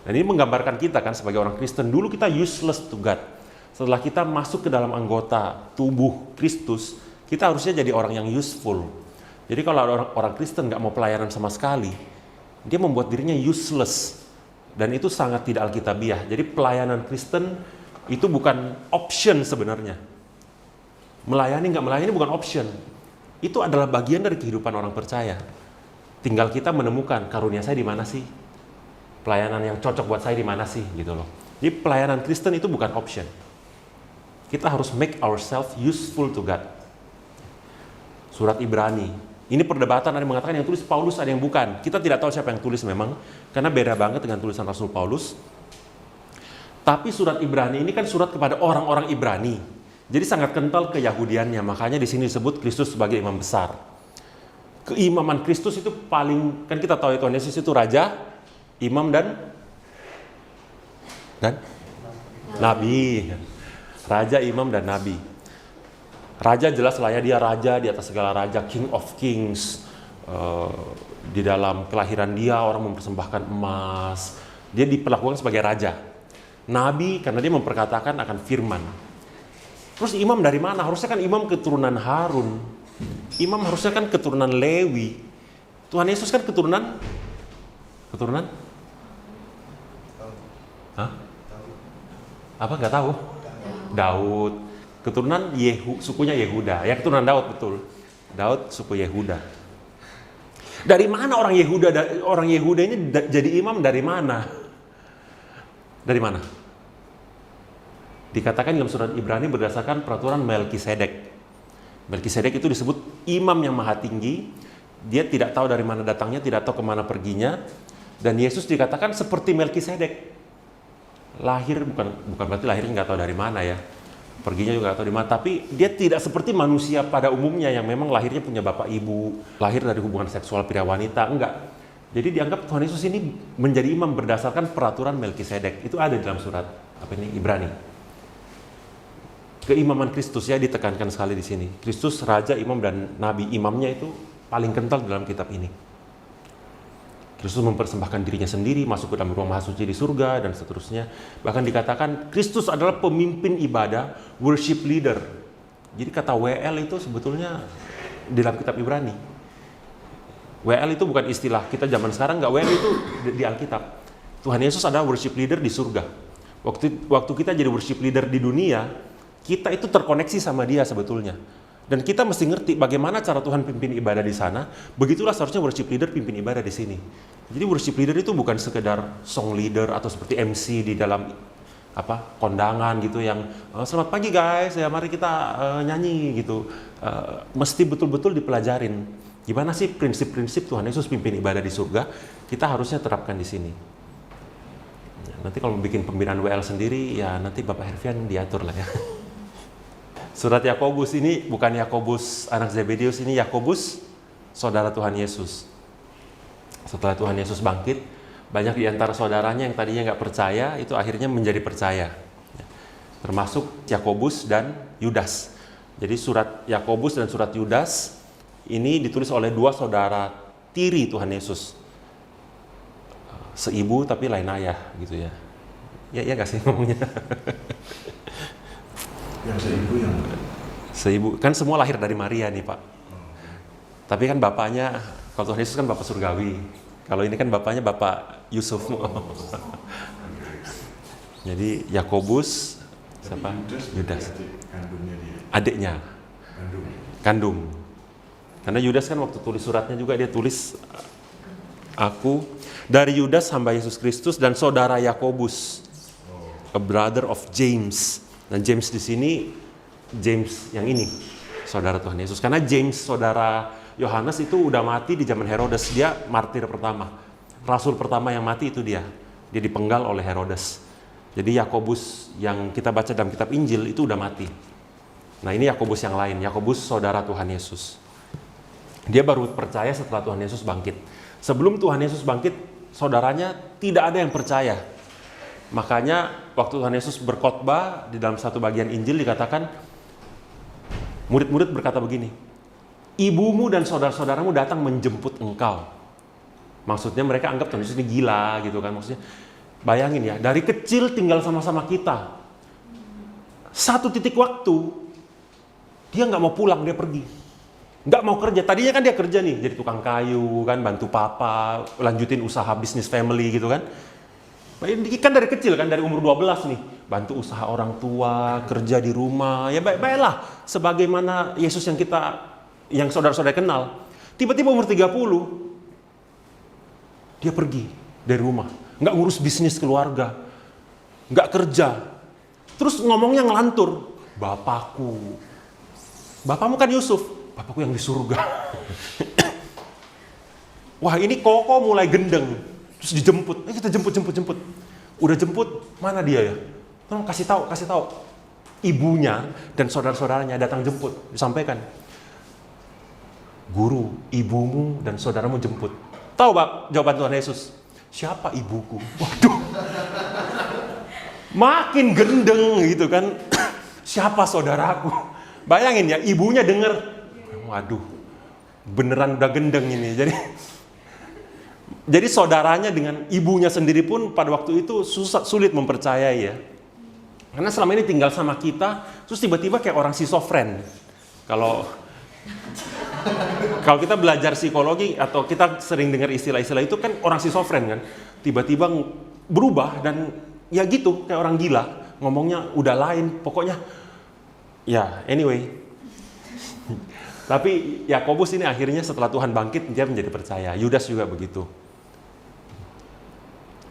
Speaker 1: Dan ini menggambarkan kita kan sebagai orang Kristen, dulu kita useless to God. Setelah kita masuk ke dalam anggota tubuh Kristus, kita harusnya jadi orang yang useful. Jadi kalau ada orang Kristen nggak mau pelayanan sama sekali, dia membuat dirinya useless. Dan itu sangat tidak alkitabiah. Jadi pelayanan Kristen itu bukan option sebenarnya. Melayani nggak melayani bukan option. Itu adalah bagian dari kehidupan orang percaya. Tinggal kita menemukan karunia saya di mana sih? Pelayanan yang cocok buat saya di mana sih? Gitu loh. Jadi pelayanan Kristen itu bukan option. Kita harus make ourselves useful to God. Surat Ibrani. Ini perdebatan, ada yang mengatakan yang tulis Paulus, ada yang bukan. Kita tidak tahu siapa yang tulis memang, karena beda banget dengan tulisan Rasul Paulus. Tapi surat Ibrani ini kan surat kepada orang-orang Ibrani. Jadi sangat kental keyahudiannya, makanya di sini disebut Kristus sebagai imam besar. Keimaman Kristus itu paling, kan kita tahu Tuhan Yesus itu raja, imam dan nabi. Raja, imam, dan nabi. Raja jelas lah ya, dia raja di atas segala raja, King of Kings. Di dalam kelahiran dia orang mempersembahkan emas. Dia diperlakukan sebagai raja. Nabi karena dia memperkatakan akan firman. Terus imam dari mana? Harusnya kan imam keturunan Harun. Imam harusnya kan keturunan Lewi. Tuhan Yesus kan keturunan? Hah? Apa nggak tahu? Daud. Keturunan sukunya Yehuda. Ya, keturunan Daud, betul. Daud suku Yehuda. Dari mana orang Yehuda ini jadi imam dari mana? Dari mana? Dikatakan dalam surat Ibrani berdasarkan peraturan Melkisedek. Melkisedek itu disebut imam yang maha tinggi. Dia tidak tahu dari mana datangnya, tidak tahu kemana perginya. Dan Yesus dikatakan seperti Melkisedek. Lahir bukan berarti lahirnya nggak tahu dari mana ya. Perginya juga nggak tahu di mana. Tapi dia tidak seperti manusia pada umumnya yang memang lahirnya punya bapak ibu, lahir dari hubungan seksual pria wanita, enggak. Jadi dianggap Tuhan Yesus ini menjadi imam berdasarkan peraturan Melkisedek. Itu ada di dalam surat Ibrani. Keimaman Kristus ya ditekankan sekali di sini. Kristus raja, imam, dan nabi. Imamnya itu paling kental dalam kitab ini. Kristus mempersembahkan dirinya sendiri, masuk ke dalam ruang maha suci di surga, dan seterusnya. Bahkan dikatakan Kristus adalah pemimpin ibadah, worship leader. Jadi kata WL itu sebetulnya di dalam kitab Ibrani. WL itu bukan istilah kita zaman sekarang, nggak. WL itu di Alkitab. Tuhan Yesus adalah worship leader di surga. Waktu kita jadi worship leader di dunia, kita itu terkoneksi sama dia sebetulnya. Dan kita mesti ngerti bagaimana cara Tuhan pimpin ibadah di sana. Begitulah seharusnya worship leader pimpin ibadah di sini. Jadi worship leader itu bukan sekedar song leader atau seperti MC di dalam kondangan gitu yang selamat pagi guys, ya mari kita nyanyi gitu. Mesti betul-betul dipelajarin. Gimana sih prinsip-prinsip Tuhan Yesus pimpin ibadah di surga? Kita harusnya terapkan di sini. Nanti kalau bikin pembinaan WL sendiri, ya nanti Bapak Herfian diatur lah ya. Surat Yakobus ini bukan Yakobus anak Zebedeus, ini Yakobus saudara Tuhan Yesus. Setelah Tuhan Yesus bangkit, banyak di antara saudaranya yang tadinya nggak percaya, itu akhirnya menjadi percaya. Termasuk Yakobus dan Yudas. Jadi surat Yakobus dan surat Yudas ini ditulis oleh dua saudara tiri Tuhan Yesus. Seibu tapi lain ayah gitu ya. Ya nggak sih ngomongnya?
Speaker 2: Yang
Speaker 1: seibu kan semua lahir dari Maria nih Pak. Tapi kan bapaknya, kalau Tuhan Yesus kan bapak surgawi. Kalau ini kan bapaknya bapak Yusuf. Jadi Yakobus siapa? Yudas. Adiknya. Kandung. Karena Yudas kan waktu tulis suratnya juga dia tulis aku dari Yudas hamba Yesus Kristus dan saudara Yakobus, a brother of James. Dan James di sini, James yang ini, saudara Tuhan Yesus. Karena James, saudara Yohanes itu udah mati di zaman Herodes. Dia martir pertama. Rasul pertama yang mati itu dia. Dia dipenggal oleh Herodes. Jadi Yakobus yang kita baca dalam kitab Injil itu udah mati. Nah ini Yakobus yang lain. Yakobus saudara Tuhan Yesus. Dia baru percaya setelah Tuhan Yesus bangkit. Sebelum Tuhan Yesus bangkit, saudaranya tidak ada yang percaya. Makanya waktu Tuhan Yesus berkhotbah di dalam satu bagian Injil dikatakan murid-murid berkata begini, ibumu dan saudara-saudaramu datang menjemput engkau. Maksudnya mereka anggap Tuhan Yesus ini gila gitu kan. Maksudnya bayangin ya, dari kecil tinggal sama-sama kita. Satu titik waktu dia nggak mau pulang, dia pergi. Nggak mau kerja. Tadinya kan dia kerja nih, jadi tukang kayu kan, bantu papa, lanjutin usaha bisnis family gitu kan. Kan dari kecil kan, dari umur 12 nih, bantu usaha orang tua, kerja di rumah, ya baik-baiklah. Sebagaimana Yesus yang saudara-saudara kenal. Tiba-tiba umur 30, dia pergi dari rumah. Nggak ngurus bisnis keluarga, nggak kerja. Terus ngomongnya ngelantur, Bapakku. Bapakmu kan Yusuf, Bapakku yang di surga. Wah, ini Koko mulai gendeng. Terus dijemput, kita jemput. Udah jemput, mana dia ya? Tolong kasih tahu. Ibunya dan saudara-saudaranya datang jemput, disampaikan. Guru, ibumu dan saudaramu jemput. Tahu Pak jawaban Tuhan Yesus? Siapa ibuku? Waduh. Makin gendeng gitu kan. Siapa saudaraku? Bayangin ya, ibunya denger. Waduh, beneran udah gendeng ini. Jadi saudaranya dengan ibunya sendiri pun pada waktu itu sulit mempercayai ya. Karena selama ini tinggal sama kita, terus tiba-tiba kayak orang schizofren. Kalau kita belajar psikologi atau kita sering dengar istilah-istilah itu kan orang schizofren kan. Tiba-tiba berubah dan ya gitu, kayak orang gila. Ngomongnya udah lain, pokoknya ya anyway. Tapi Yakobus ini akhirnya setelah Tuhan bangkit, dia menjadi percaya. Yudas juga begitu.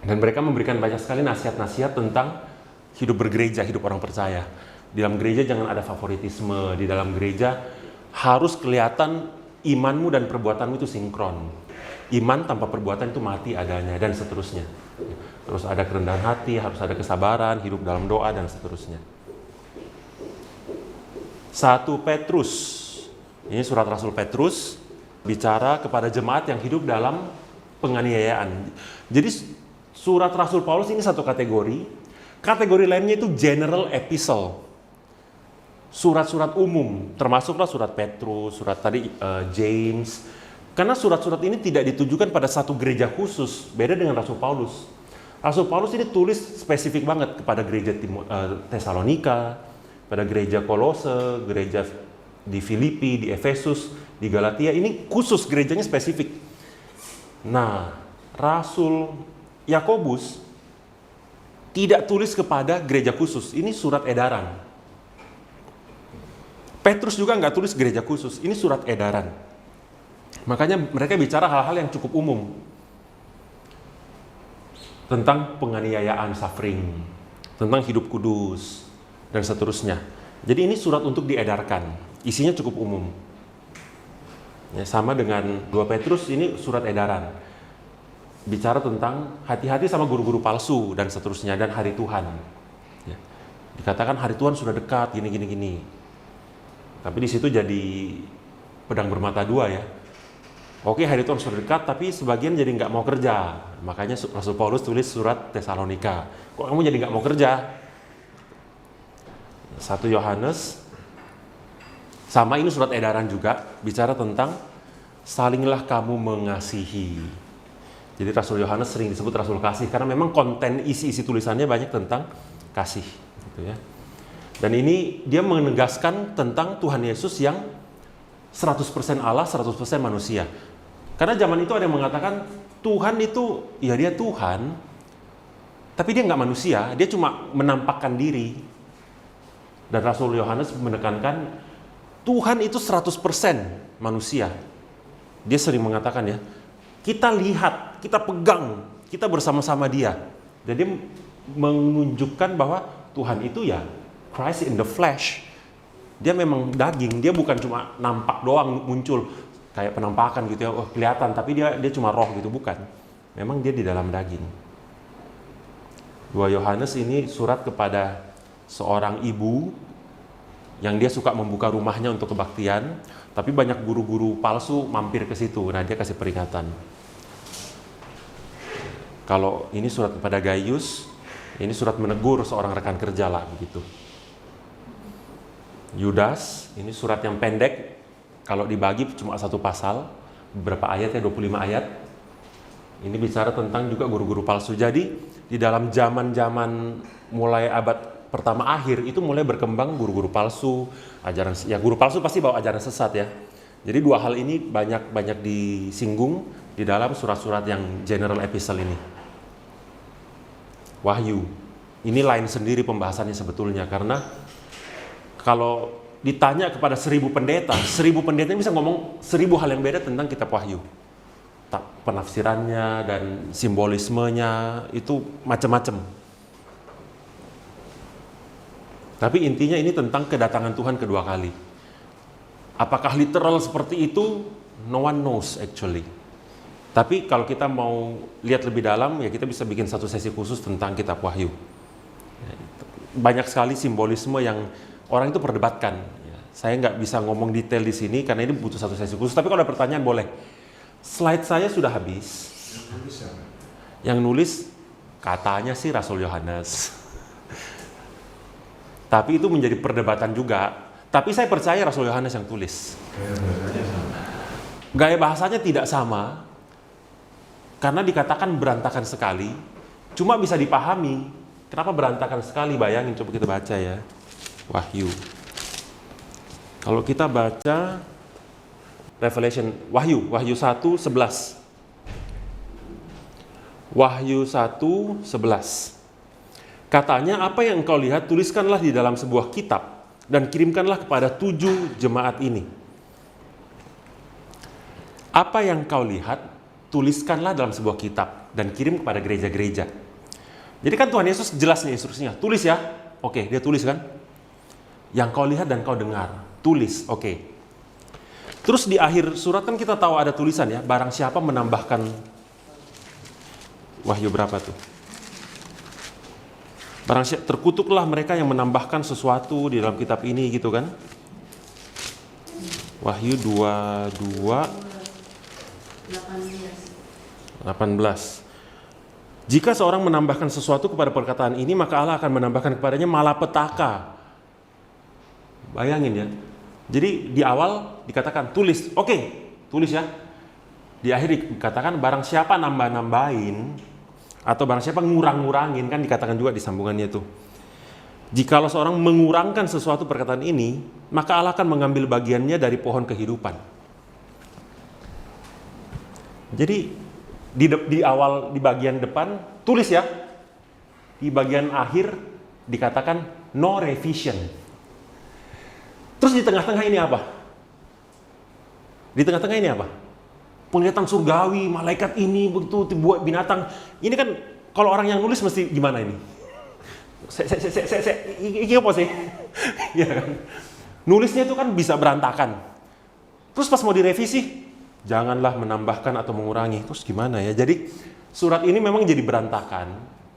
Speaker 1: Dan mereka memberikan banyak sekali nasihat-nasihat tentang hidup bergereja, hidup orang percaya. Di dalam gereja jangan ada favoritisme. Di dalam gereja harus kelihatan imanmu dan perbuatanmu itu sinkron. Iman tanpa perbuatan itu mati adanya, dan seterusnya. Terus ada kerendahan hati, harus ada kesabaran, hidup dalam doa, dan seterusnya. 1 Petrus, ini surat Rasul Petrus, bicara kepada jemaat yang hidup dalam penganiayaan. Jadi surat Rasul Paulus ini satu kategori. Kategori lainnya itu general epistle. Surat-surat umum, termasuklah surat Petrus, surat tadi James. Karena surat-surat ini tidak ditujukan pada satu gereja khusus, beda dengan Rasul Paulus. Rasul Paulus ini tulis spesifik banget kepada gereja Tesalonika, pada gereja Kolose, gereja di Filipi, di Efesus, di Galatia. Ini khusus gerejanya spesifik. Nah, Rasul Yakobus tidak tulis kepada gereja khusus. Ini surat edaran. Petrus juga nggak tulis gereja khusus. Ini surat edaran. Makanya mereka bicara hal-hal yang cukup umum. Tentang penganiayaan, suffering. Tentang hidup kudus. Dan seterusnya. Jadi ini surat untuk diedarkan. Isinya cukup umum. Ya, sama dengan 2 Petrus, ini surat edaran. Bicara tentang hati-hati sama guru-guru palsu dan seterusnya, dan hari Tuhan. Ya. Dikatakan hari Tuhan sudah dekat, gini. Tapi di situ jadi pedang bermata dua ya. Oke, hari Tuhan sudah dekat, tapi sebagian jadi nggak mau kerja. Makanya Rasul Paulus tulis surat Tesalonika. Kok kamu jadi nggak mau kerja? 1 Yohanes, sama ini surat edaran juga, bicara tentang salinglah kamu mengasihi. Jadi Rasul Yohanes sering disebut Rasul Kasih, karena memang konten isi-isi tulisannya banyak tentang kasih. Gitu ya. Dan ini dia menegaskan tentang Tuhan Yesus yang 100% Allah, 100% manusia. Karena zaman itu ada yang mengatakan Tuhan itu, ya dia Tuhan, tapi dia nggak manusia, dia cuma menampakkan diri. Dan Rasul Yohanes menekankan Tuhan itu 100% manusia. Dia sering mengatakan ya, kita lihat, kita pegang, kita bersama-sama dia. Dan dia menunjukkan bahwa Tuhan itu ya Christ in the flesh. Dia memang daging, dia bukan cuma nampak doang muncul kayak penampakan gitu ya, oh kelihatan, tapi dia cuma roh gitu, bukan. Memang dia di dalam daging. 2 Yohanes ini surat kepada seorang ibu yang dia suka membuka rumahnya untuk kebaktian, tapi banyak guru-guru palsu mampir ke situ. Nah, dia kasih peringatan. Kalau ini surat kepada Gaius, ini surat menegur seorang rekan kerja lah begitu. Yudas, ini surat yang pendek, kalau dibagi cuma satu pasal, beberapa ayat ya, 25 ayat. Ini bicara tentang juga guru-guru palsu. Jadi di dalam zaman-zaman mulai abad pertama akhir itu mulai berkembang guru-guru palsu, ajaran ya guru palsu pasti bawa ajaran sesat ya. Jadi dua hal ini banyak disinggung di dalam surat-surat yang general epistle ini. Wahyu, ini lain sendiri pembahasannya sebetulnya, karena kalau ditanya kepada 1000 pendeta ini bisa ngomong 1000 hal yang beda tentang kitab Wahyu. Penafsirannya dan simbolismenya itu macam-macam. Tapi intinya ini tentang kedatangan Tuhan kedua kali. Apakah literal seperti itu? No one knows actually. Tapi kalau kita mau lihat lebih dalam, ya kita bisa bikin satu sesi khusus tentang kitab Wahyu. Banyak sekali simbolisme yang orang itu perdebatkan. Saya nggak bisa ngomong detail di sini karena ini butuh satu sesi khusus. Tapi kalau ada pertanyaan boleh. Slide saya sudah habis. Yang nulis katanya sih Rasul Yohanes. Tapi itu menjadi perdebatan juga. Tapi saya percaya Rasul Yohanes yang tulis. Gaya bahasanya tidak sama. Karena dikatakan berantakan sekali. Cuma bisa dipahami. Kenapa berantakan sekali? Bayangin, coba kita baca ya. Wahyu. Kalau kita baca Revelation, Wahyu 1:11. Wahyu 1:11. Katanya, apa yang engkau lihat tuliskanlah di dalam sebuah kitab dan kirimkanlah kepada 7 jemaat ini. Apa yang kau lihat tuliskanlah dalam sebuah kitab dan kirim kepada gereja-gereja. Jadi kan Tuhan Yesus jelas nih instruksinya, tulis ya. Oke, dia tulis kan? Yang kau lihat dan kau dengar, tulis. Oke. Terus di akhir surat kan kita tahu ada tulisan ya, barang siapa menambahkan, Wahyu berapa tuh? Barang siapa, terkutuklah mereka yang menambahkan sesuatu di dalam kitab ini gitu kan? Wahyu 22:18. Jika seorang menambahkan sesuatu kepada perkataan ini, maka Allah akan menambahkan kepadanya malapetaka. Bayangin ya. Jadi di awal dikatakan tulis, oke, tulis ya. Di akhir dikatakan barang siapa nambah-nambahin atau barang siapa ngurang-ngurangin, kan dikatakan juga di sambungannya itu. Jikalau seorang mengurangkan sesuatu perkataan ini, maka Allah akan mengambil bagiannya dari pohon kehidupan. Jadi di awal, di bagian depan tulis ya. Di bagian akhir dikatakan no revision. Terus di tengah-tengah ini apa? Di tengah-tengah ini apa? Penglihatan surgawi, malaikat ini, begitu, buat binatang. Ini kan kalau orang yang nulis mesti gimana ini? Ini apa sih? Ya kan? Nulisnya itu kan bisa berantakan. Terus pas mau direvisi, janganlah menambahkan atau mengurangi. Terus gimana ya? Jadi surat ini memang jadi berantakan.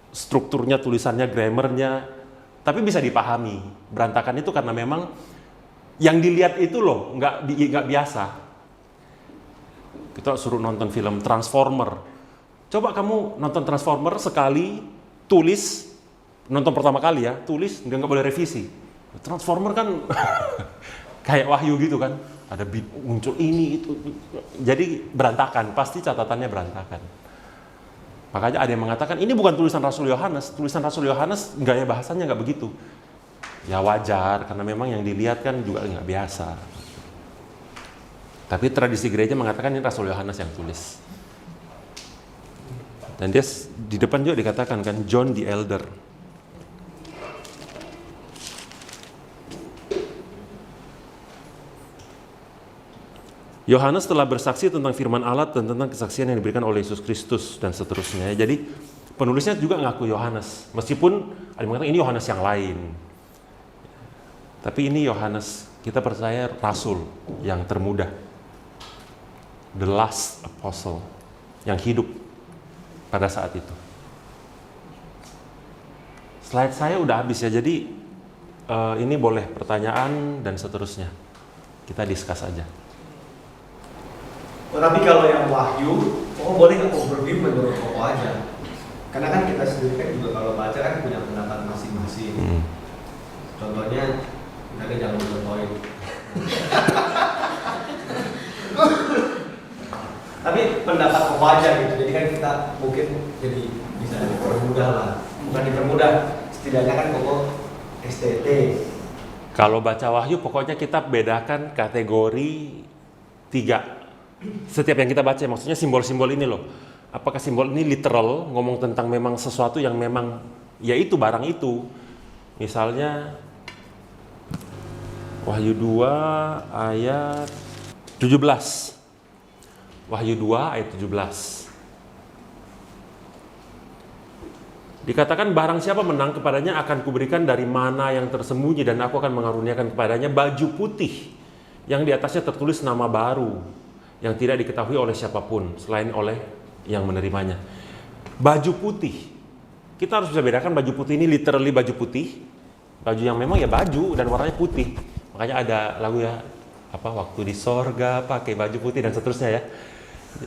Speaker 1: Strukturnya, tulisannya, grammarnya, tapi bisa dipahami. Berantakan itu karena memang yang dilihat itu loh, nggak biasa. Kita suruh nonton film Transformer. Coba kamu nonton Transformer sekali, tulis, nonton pertama kali ya, tulis, nggak boleh revisi. Transformer kan kayak Wahyu gitu kan, ada muncul ini, itu. Jadi berantakan, pasti catatannya berantakan. Makanya ada yang mengatakan, ini bukan tulisan Rasul Yohanes. Tulisan Rasul Yohanes, gaya bahasanya nggak begitu. Ya wajar, karena memang yang dilihat kan juga nggak biasa. Tapi tradisi gereja mengatakan ini Rasul Yohanes yang tulis. Dan dia di depan juga dikatakan kan, John the Elder. Yohanes telah bersaksi tentang firman Allah dan tentang kesaksian yang diberikan oleh Yesus Kristus dan seterusnya. Jadi penulisnya juga ngaku Yohanes, meskipun ada yang mengatakan ini Yohanes yang lain. Tapi ini Yohanes, kita percaya Rasul yang termuda, the last apostle, yang hidup pada saat itu. Slide saya udah habis ya, jadi ini boleh pertanyaan dan seterusnya. Kita discuss aja.
Speaker 3: Oh, tapi kalau yang Wahyu, boleh nggak overview menurut Koko aja? Karena kan kita sendiri kan juga kalau baca kan punya pendapat masing-masing. Contohnya, ada jangan contohin. Tapi pendapat Koko aja gitu, jadi kan kita mungkin jadi bisa dipermudah lah. Bukan dipermudah, setidaknya kan Koko STT.
Speaker 1: Kalau baca Wahyu, pokoknya kita bedakan kategori 3. Setiap yang kita baca, maksudnya simbol-simbol ini loh. Apakah simbol ini literal, ngomong tentang memang sesuatu yang memang, yaitu barang itu. Misalnya, Wahyu 2 ayat 17. Wahyu 2 ayat 17. Dikatakan barang siapa menang kepadanya akan kuberikan dari mana yang tersembunyi dan aku akan mengaruniakan kepadanya baju putih yang di atasnya tertulis nama baru yang tidak diketahui oleh siapapun selain oleh yang menerimanya. Baju putih. Kita harus bisa bedakan baju putih ini literally baju putih. Baju yang memang ya baju dan warnanya putih. Makanya ada lagu ya, waktu di sorga pakai baju putih dan seterusnya ya.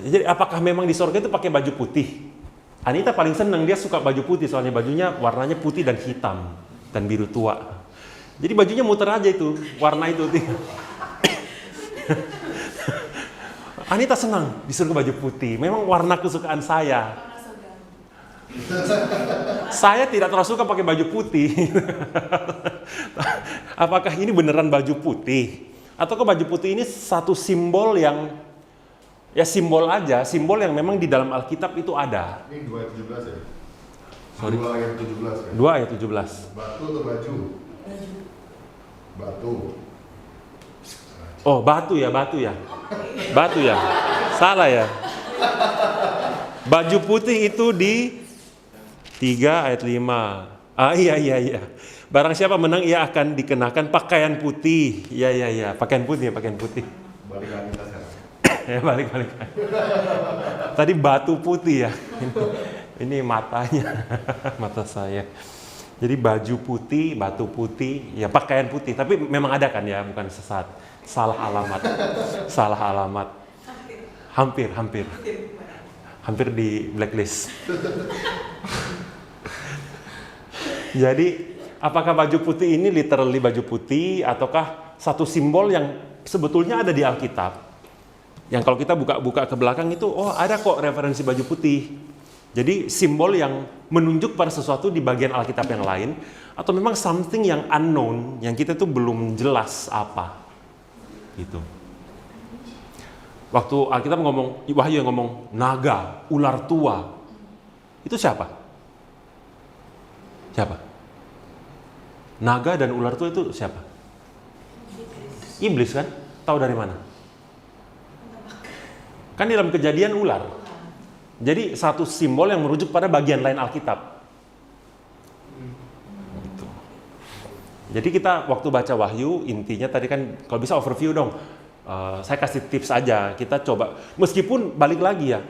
Speaker 1: Jadi apakah memang di sorga itu pakai baju putih? Anita paling senang, dia suka baju putih soalnya bajunya warnanya putih dan hitam dan biru tua. Jadi bajunya muter aja itu, warna itu. Anita senang disuruh baju putih, memang warna kesukaan saya. Saya tidak terlalu suka pakai baju putih. Apakah ini beneran baju putih? Ataukah baju putih ini satu simbol yang ya simbol aja, simbol yang memang di dalam Alkitab itu ada.
Speaker 4: Ini 2 ayat 17 ya?
Speaker 1: Sorry.
Speaker 4: 2 ayat 17 kan?
Speaker 1: 2 ayat 17.
Speaker 4: Batu atau baju? Batu.
Speaker 1: Oh, batu ya. Batu ya. Salah ya. Baju putih itu di 3 ayat 5. Iya. Barang siapa menang ia akan dikenakan pakaian putih. Iya. Pakaian putih.
Speaker 4: Balik lagi kita sekarang.
Speaker 1: Ya balik. Tadi batu putih ya. Ini matanya, mata saya. Jadi baju putih, batu putih, ya pakaian putih. Tapi memang ada kan ya, bukan sesat. Salah alamat. Hampir di blacklist. Jadi apakah baju putih ini literally baju putih ataukah satu simbol yang sebetulnya ada di Alkitab? Yang kalau kita buka ke belakang itu, ada kok referensi baju putih. Jadi simbol yang menunjuk pada sesuatu di bagian Alkitab yang lain, atau memang something yang unknown, yang kita tuh belum jelas apa. Gitu. Waktu Alkitab ngomong, Wahyu yang ngomong, naga, ular tua. Itu siapa? Naga dan ular tua itu siapa? Iblis kan? Tahu dari mana? Kan di dalam Kejadian ular. Jadi satu simbol yang merujuk pada bagian lain Alkitab. Gitu. Jadi kita waktu baca Wahyu, intinya tadi kan kalau bisa overview dong. Saya kasih tips aja. Kita coba, meskipun balik lagi ya,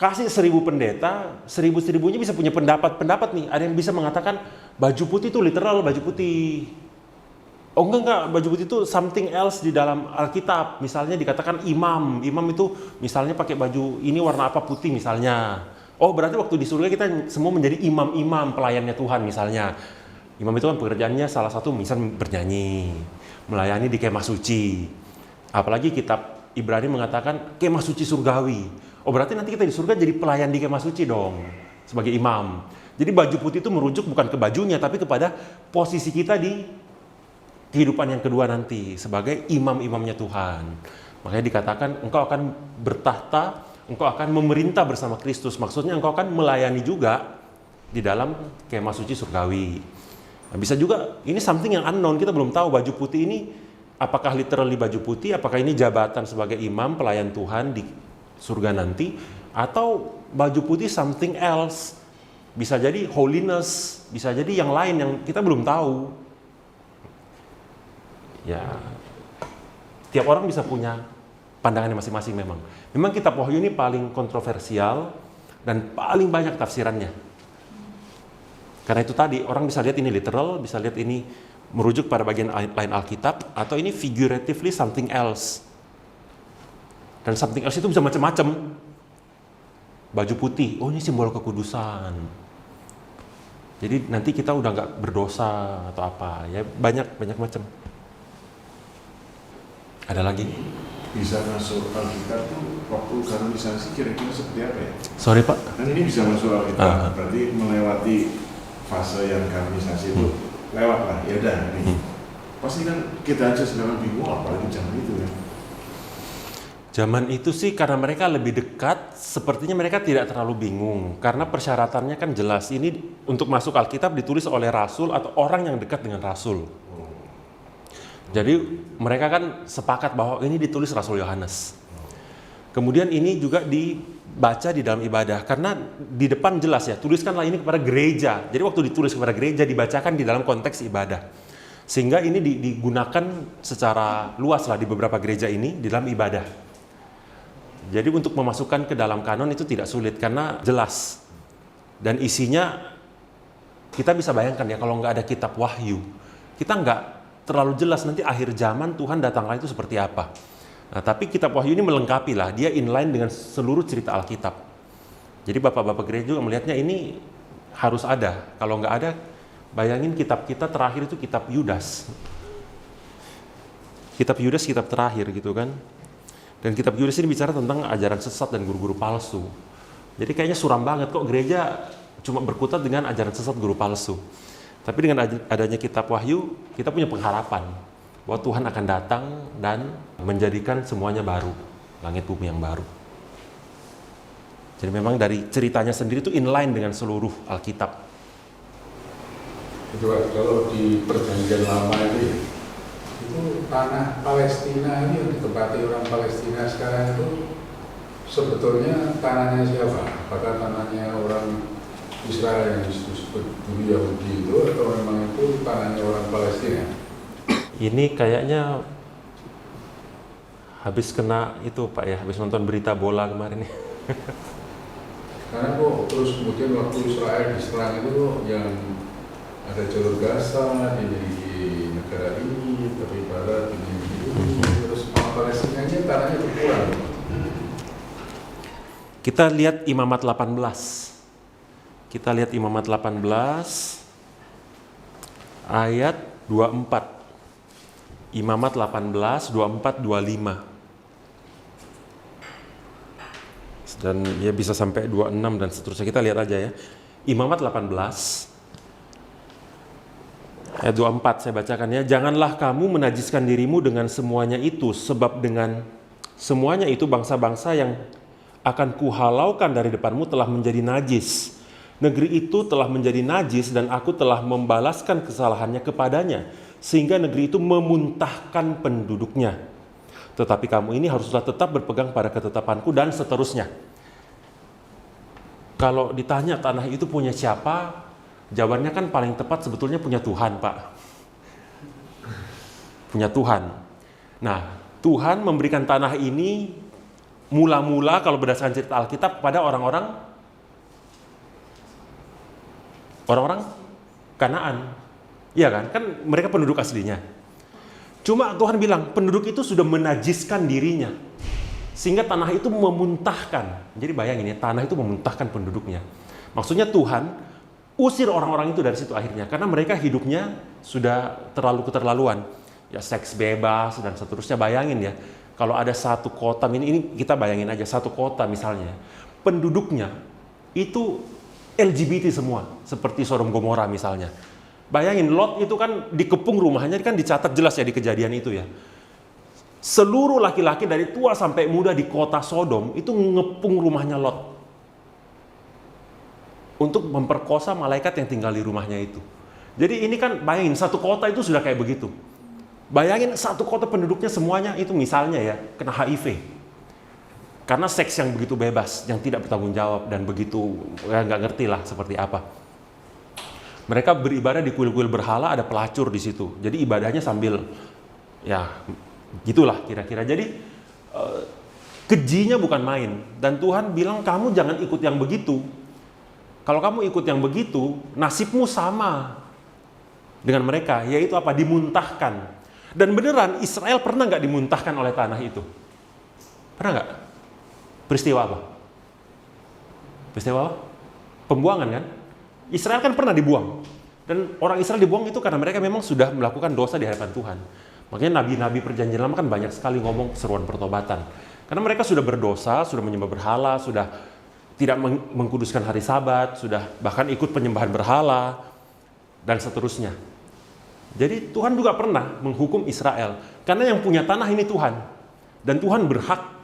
Speaker 1: kasih 1000 pendeta, 1000-1000-nya bisa punya pendapat nih. Ada yang bisa mengatakan baju putih itu literal baju putih. Oh enggak, baju putih itu something else di dalam Alkitab. Misalnya dikatakan imam itu misalnya pakai baju ini warna apa putih misalnya. Oh berarti waktu di surga kita semua menjadi imam-imam pelayannya Tuhan misalnya. Imam itu kan pekerjaannya salah satu misalnya bernyanyi, melayani di kemah suci. Apalagi kitab Ibrani mengatakan kemah suci surgawi. Oh berarti nanti kita di surga jadi pelayan di kemah suci dong sebagai imam. Jadi baju putih itu merujuk bukan ke bajunya tapi kepada posisi kita di kehidupan yang kedua nanti sebagai imam-imamnya Tuhan. Makanya dikatakan engkau akan bertahta, engkau akan memerintah bersama Kristus. Maksudnya engkau akan melayani juga di dalam kemah suci surgawi. Nah, bisa juga ini something yang unknown, kita belum tahu baju putih ini apakah literally baju putih, apakah ini jabatan sebagai imam pelayan Tuhan di surga nanti, atau baju putih something else. Bisa jadi holiness, bisa jadi yang lain yang kita belum tahu. Ya, tiap orang bisa punya pandangannya masing-masing memang. Memang kitab Wahyu ini paling kontroversial dan paling banyak tafsirannya. Karena itu tadi, orang bisa lihat ini literal, bisa lihat ini merujuk pada bagian lain Alkitab, atau ini figuratively something else. Dan something else itu bisa macam-macam. Baju putih, oh ini simbol kekudusan. Jadi nanti kita udah nggak berdosa atau apa, ya banyak macam. Ada lagi?
Speaker 4: Bisa masuk Alkitab tuh waktu kanonisasi kira-kira seperti apa ya?
Speaker 1: Sorry Pak.
Speaker 4: Kan ini bisa masuk Alkitab, berarti melewati fase yang kanonisasi itu lewat lah, ya udah. Pasti kan kita aja sekarang bingung apalagi zaman itu ya.
Speaker 1: Zaman itu sih karena mereka lebih dekat, sepertinya mereka tidak terlalu bingung. Karena persyaratannya kan jelas, ini untuk masuk Alkitab ditulis oleh rasul atau orang yang dekat dengan rasul. Jadi mereka kan sepakat bahwa ini ditulis Rasul Yohanes. Kemudian ini juga dibaca di dalam ibadah, karena di depan jelas ya, tuliskanlah ini kepada gereja. Jadi waktu ditulis kepada gereja, dibacakan di dalam konteks ibadah. Sehingga ini digunakan secara luas lah di beberapa gereja ini di dalam ibadah. Jadi untuk memasukkan ke dalam kanon itu tidak sulit karena jelas. Dan isinya kita bisa bayangkan ya, kalau nggak ada kitab wahyu, kita nggak terlalu jelas nanti akhir zaman Tuhan datanglah itu seperti apa. Nah, tapi kitab wahyu ini melengkapi lah, dia inline dengan seluruh cerita Alkitab. Jadi bapak-bapak gereja juga melihatnya ini harus ada. Kalau nggak ada, bayangin kitab kita terakhir itu kitab Yudas. Kitab Yudas kitab terakhir gitu kan. Dan kitab Yudas ini bicara tentang ajaran sesat dan guru-guru palsu. Jadi kayaknya suram banget kok gereja cuma berkutat dengan ajaran sesat guru palsu. Tapi dengan adanya kitab wahyu, kita punya pengharapan bahwa Tuhan akan datang dan menjadikan semuanya baru, langit bumi yang baru. Jadi memang dari ceritanya sendiri itu inline dengan seluruh Alkitab.
Speaker 5: Itu kalau di perjanjian lama itu tanah Palestina ini yang ditempati orang Palestina sekarang itu sebetulnya tanahnya siapa? Apakah tanahnya orang Israel yang disebut dulu Yahudi itu, atau memang itu tanahnya orang Palestina?
Speaker 1: Ini kayaknya habis kena itu Pak ya, habis nonton berita bola kemarin nih.
Speaker 5: Karena kok terus kemudian waktu Israel diserang itu kok yang ada jalur Gaza dimiliki negara ini, tapi barat dimiliki itu, terus Palestina ini tanahnya berkurang.
Speaker 1: Kita lihat Imamat 18. Kita lihat Imamat 18 ayat 24. Imamat 18, 24, 25. Dan ya bisa sampai 26 dan seterusnya. Kita lihat aja ya. Imamat 18 ayat 24 saya bacakan ya. Janganlah kamu menajiskan dirimu dengan semuanya itu, sebab dengan semuanya itu bangsa-bangsa yang akan kuhalaukan dari depanmu telah menjadi najis. Negeri itu telah menjadi najis dan aku telah membalaskan kesalahannya kepadanya, sehingga negeri itu memuntahkan penduduknya. Tetapi kamu ini haruslah tetap berpegang pada ketetapanku dan seterusnya. Kalau ditanya tanah itu punya siapa, jawabannya kan paling tepat sebetulnya punya Tuhan, Pak. Punya Tuhan. Nah, Tuhan memberikan tanah ini mula-mula kalau berdasarkan cerita Alkitab kepada orang-orang Kanaan. Iya kan? Kan mereka penduduk aslinya. Cuma Tuhan bilang penduduk itu sudah menajiskan dirinya. Sehingga tanah itu memuntahkan. Jadi bayangin ya, tanah itu memuntahkan penduduknya. Maksudnya Tuhan usir orang-orang itu dari situ akhirnya. Karena mereka hidupnya sudah terlalu keterlaluan. Ya seks bebas dan seterusnya. Bayangin ya, kalau ada satu kota, ini kita bayangin aja, satu kota misalnya. Penduduknya itu LGBT semua. Seperti Sodom Gomora misalnya. Bayangin, Lot itu kan dikepung rumahnya, kan dicatat jelas ya di kejadian itu ya. Seluruh laki-laki dari tua sampai muda di kota Sodom itu ngepung rumahnya Lot. Untuk memperkosa malaikat yang tinggal di rumahnya itu. Jadi ini kan bayangin, satu kota itu sudah kayak begitu. Bayangin satu kota penduduknya semuanya itu misalnya ya, kena HIV. Karena seks yang begitu bebas, yang tidak bertanggung jawab dan begitu, ya nggak ngerti lah seperti apa. Mereka beribadah di kuil-kuil berhala, ada pelacur di situ. Jadi ibadahnya sambil, ya gitulah kira-kira. Jadi kejinya bukan main. Dan Tuhan bilang kamu jangan ikut yang begitu. Kalau kamu ikut yang begitu, nasibmu sama dengan mereka, yaitu apa? Dimuntahkan. Dan beneran Israel pernah nggak dimuntahkan oleh tanah itu? Pernah nggak? Peristiwa apa? Peristiwa apa? Pembuangan kan? Israel kan pernah dibuang. Dan orang Israel dibuang itu karena mereka memang sudah melakukan dosa di hadapan Tuhan. Makanya nabi-nabi perjanjian lama kan banyak sekali ngomong seruan pertobatan. Karena mereka sudah berdosa, sudah menyembah berhala, sudah tidak mengkuduskan hari Sabat, sudah bahkan ikut penyembahan berhala, dan seterusnya. Jadi Tuhan juga pernah menghukum Israel. Karena yang punya tanah ini Tuhan. Dan Tuhan berhak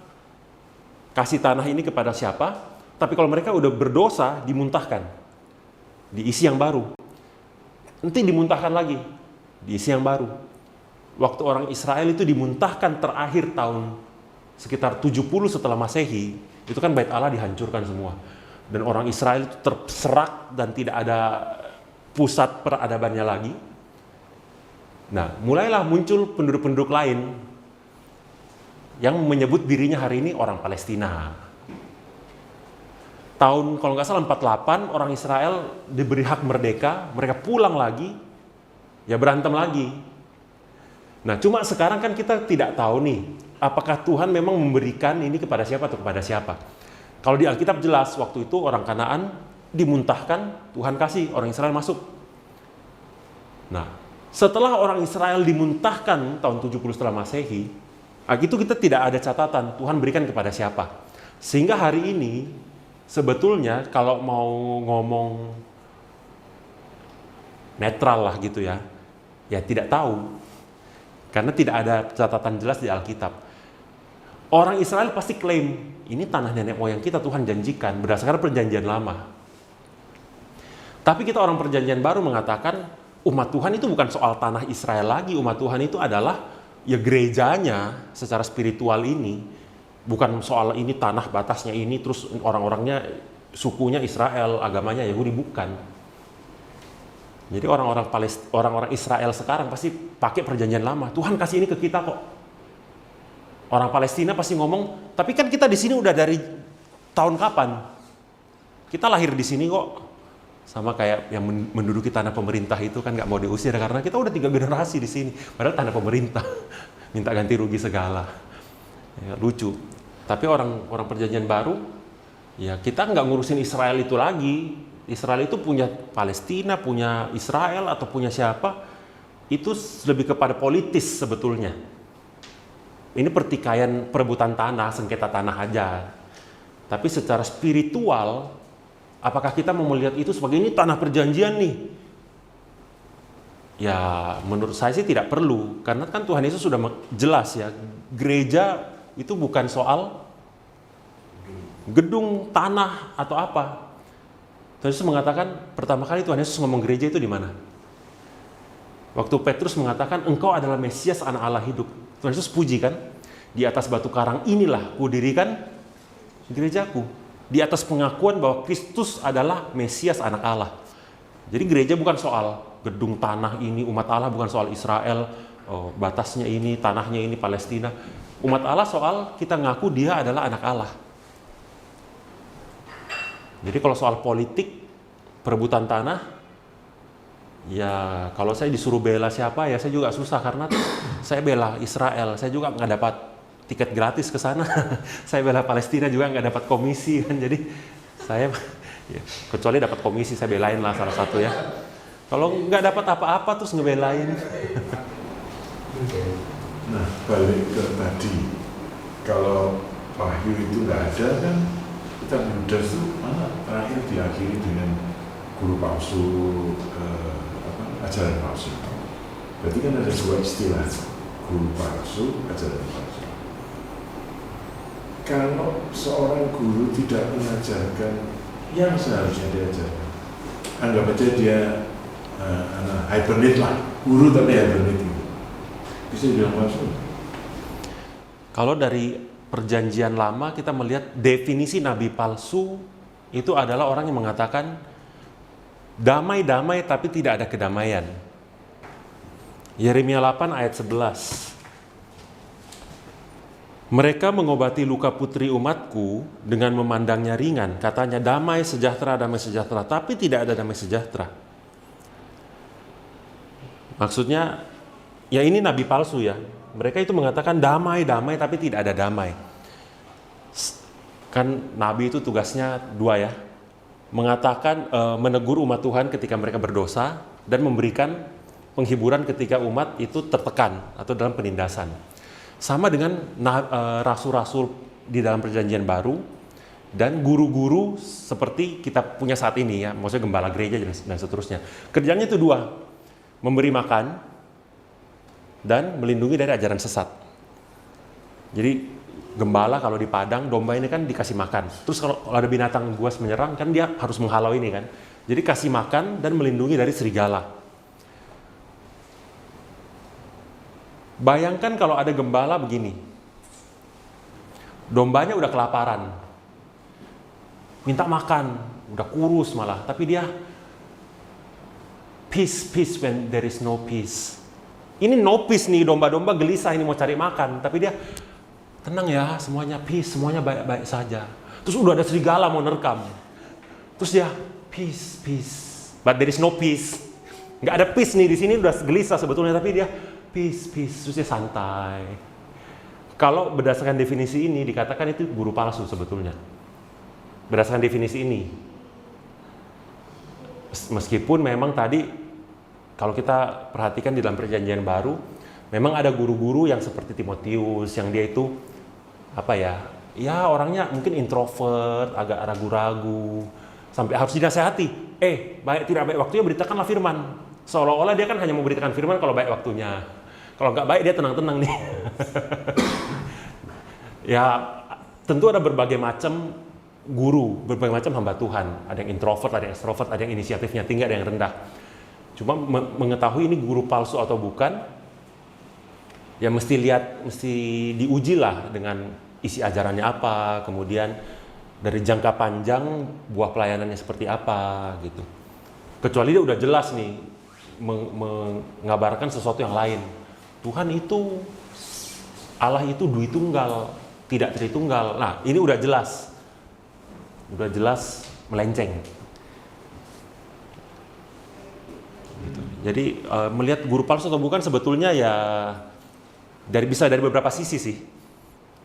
Speaker 1: kasih tanah ini kepada siapa, tapi kalau mereka udah berdosa, dimuntahkan. Diisi yang baru. Nanti dimuntahkan lagi, diisi yang baru. Waktu orang Israel itu dimuntahkan terakhir tahun sekitar 70 setelah Masehi, itu kan Bait Allah dihancurkan semua. Dan orang Israel itu terserak dan tidak ada pusat peradabannya lagi. Nah, mulailah muncul penduduk-penduduk lain yang menyebut dirinya hari ini orang Palestina. Tahun kalau nggak salah 48 orang Israel diberi hak merdeka, mereka pulang lagi, ya berantem lagi. Nah, cuma sekarang kan kita tidak tahu nih, apakah Tuhan memang memberikan ini kepada siapa atau kepada siapa. Kalau di Alkitab jelas, waktu itu orang Kanaan dimuntahkan, Tuhan kasih, orang Israel masuk. Nah, setelah orang Israel dimuntahkan tahun 70 setelah Masehi, itu kita tidak ada catatan Tuhan berikan kepada siapa. Sehingga hari ini, sebetulnya kalau mau ngomong netral lah gitu ya tidak tahu. Karena tidak ada catatan jelas di Alkitab. Orang Israel pasti klaim, ini tanah nenek moyang kita Tuhan janjikan berdasarkan perjanjian lama. Tapi kita orang perjanjian baru mengatakan, umat Tuhan itu bukan soal tanah Israel lagi. Umat Tuhan itu adalah ya gerejanya secara spiritual ini. Bukan soal ini tanah batasnya ini, terus orang-orangnya sukunya Israel, agamanya Yahudi, bukan. Jadi orang-orang Israel sekarang pasti pakai perjanjian lama. Tuhan kasih ini ke kita kok. Orang Palestina pasti ngomong, tapi kan kita di sini udah dari tahun kapan? Kita lahir di sini kok. Sama kayak yang menduduki tanah pemerintah itu kan nggak mau diusir karena kita udah 3 generasi di sini. Padahal tanah pemerintah minta ganti rugi segala. Ya, lucu. Tapi orang perjanjian baru, ya kita nggak ngurusin Israel itu lagi. Israel itu punya Palestina, punya Israel atau punya siapa? Itu lebih kepada politis sebetulnya. Ini pertikaian perebutan tanah, sengketa tanah aja. Tapi secara spiritual, apakah kita mau melihat itu sebagai ini tanah perjanjian nih? Ya, menurut saya sih tidak perlu. Karena kan Tuhan Yesus sudah jelas ya, gereja itu bukan soal gedung, tanah, atau apa. Tuhan Yesus mengatakan, pertama kali Tuhan Yesus ngomong gereja itu di mana? Waktu Petrus mengatakan, engkau adalah Mesias anak Allah hidup. Tuhan Yesus puji kan? Di atas batu karang inilah kudirikan gerejaku. Di atas pengakuan bahwa Kristus adalah Mesias anak Allah. Jadi gereja bukan soal gedung tanah ini, umat Allah bukan soal Israel, batasnya ini, tanahnya ini, Palestina. Umat Allah soal kita ngaku dia adalah anak Allah. Jadi kalau soal politik, perebutan tanah, ya kalau saya disuruh bela siapa ya saya juga susah karena saya bela Israel, saya juga nggak dapat tiket gratis ke sana. Saya bela Palestina juga nggak dapat komisi kan, jadi saya ya, kecuali dapat komisi saya belain lah salah satu ya. Kalau nggak dapat apa-apa terus ngebelain.
Speaker 4: Nah, balik ke tadi, kalau Wahyu itu nggak ada kan, kita Yudas itu mana terakhir diakhiri dengan guru palsu, ajaran palsu. Berarti kan ada 2 istilah, guru palsu, ajaran palsu. Kalau seorang guru tidak mengajarkan yang seharusnya diajarkan, anggap aja dia hibernate lah, guru tapi hibernate gitu. Bisa dibilang palsu?
Speaker 1: Kalau dari perjanjian lama kita melihat definisi nabi palsu itu adalah orang yang mengatakan damai-damai tapi tidak ada kedamaian. Yeremia 8 ayat 11. Mereka mengobati luka putri umatku dengan memandangnya ringan. Katanya damai sejahtera, tapi tidak ada damai sejahtera. Maksudnya, ya ini nabi palsu ya. Mereka itu mengatakan damai, tapi tidak ada damai. Kan nabi itu tugasnya 2 ya. Mengatakan, menegur umat Tuhan ketika mereka berdosa, dan memberikan penghiburan ketika umat itu tertekan atau dalam penindasan. Sama dengan rasul-rasul di dalam perjanjian baru dan guru-guru seperti kita punya saat ini ya, maksudnya gembala gereja dan seterusnya. Kerjanya itu 2, memberi makan dan melindungi dari ajaran sesat. Jadi gembala kalau di padang, domba ini kan dikasih makan. Terus kalau ada binatang buas menyerang kan dia harus menghalau ini kan. Jadi kasih makan dan melindungi dari serigala. Bayangkan kalau ada gembala begini. Dombanya udah kelaparan. Minta makan, udah kurus malah, tapi dia peace when there is no peace. Ini no peace nih, domba-domba gelisah ini mau cari makan, tapi dia tenang ya, semuanya peace, semuanya baik-baik saja. Terus udah ada serigala mau nerkam. Terus dia peace, but there is no peace. Nggak ada peace nih di sini, udah gelisah sebetulnya, tapi dia peace. Terus dia santai. Kalau berdasarkan definisi ini dikatakan itu guru palsu sebetulnya. Berdasarkan definisi ini. Meskipun memang tadi kalau kita perhatikan di dalam Perjanjian Baru, memang ada guru-guru yang seperti Timotius yang dia itu ya orangnya mungkin introvert, agak ragu-ragu, sampai harus dinasehati. Tidak baik waktunya beritakanlah firman. Seolah-olah dia kan hanya memberitakan firman kalau baik waktunya. Kalau nggak baik dia tenang-tenang nih. Ya tentu ada berbagai macam guru, berbagai macam hamba Tuhan. Ada yang introvert, ada yang extrovert, ada yang inisiatifnya tinggi, ada yang rendah. Cuma mengetahui ini guru palsu atau bukan, ya mesti diuji lah dengan isi ajarannya apa, kemudian dari jangka panjang buah pelayanannya seperti apa gitu. Kecuali dia udah jelas nih mengabarkan sesuatu yang lain. Tuhan itu, Allah itu dui tunggal, tidak tritunggal. Nah, ini udah jelas melenceng. Gitu. Jadi melihat guru palsu atau bukan sebetulnya ya bisa dari beberapa sisi sih.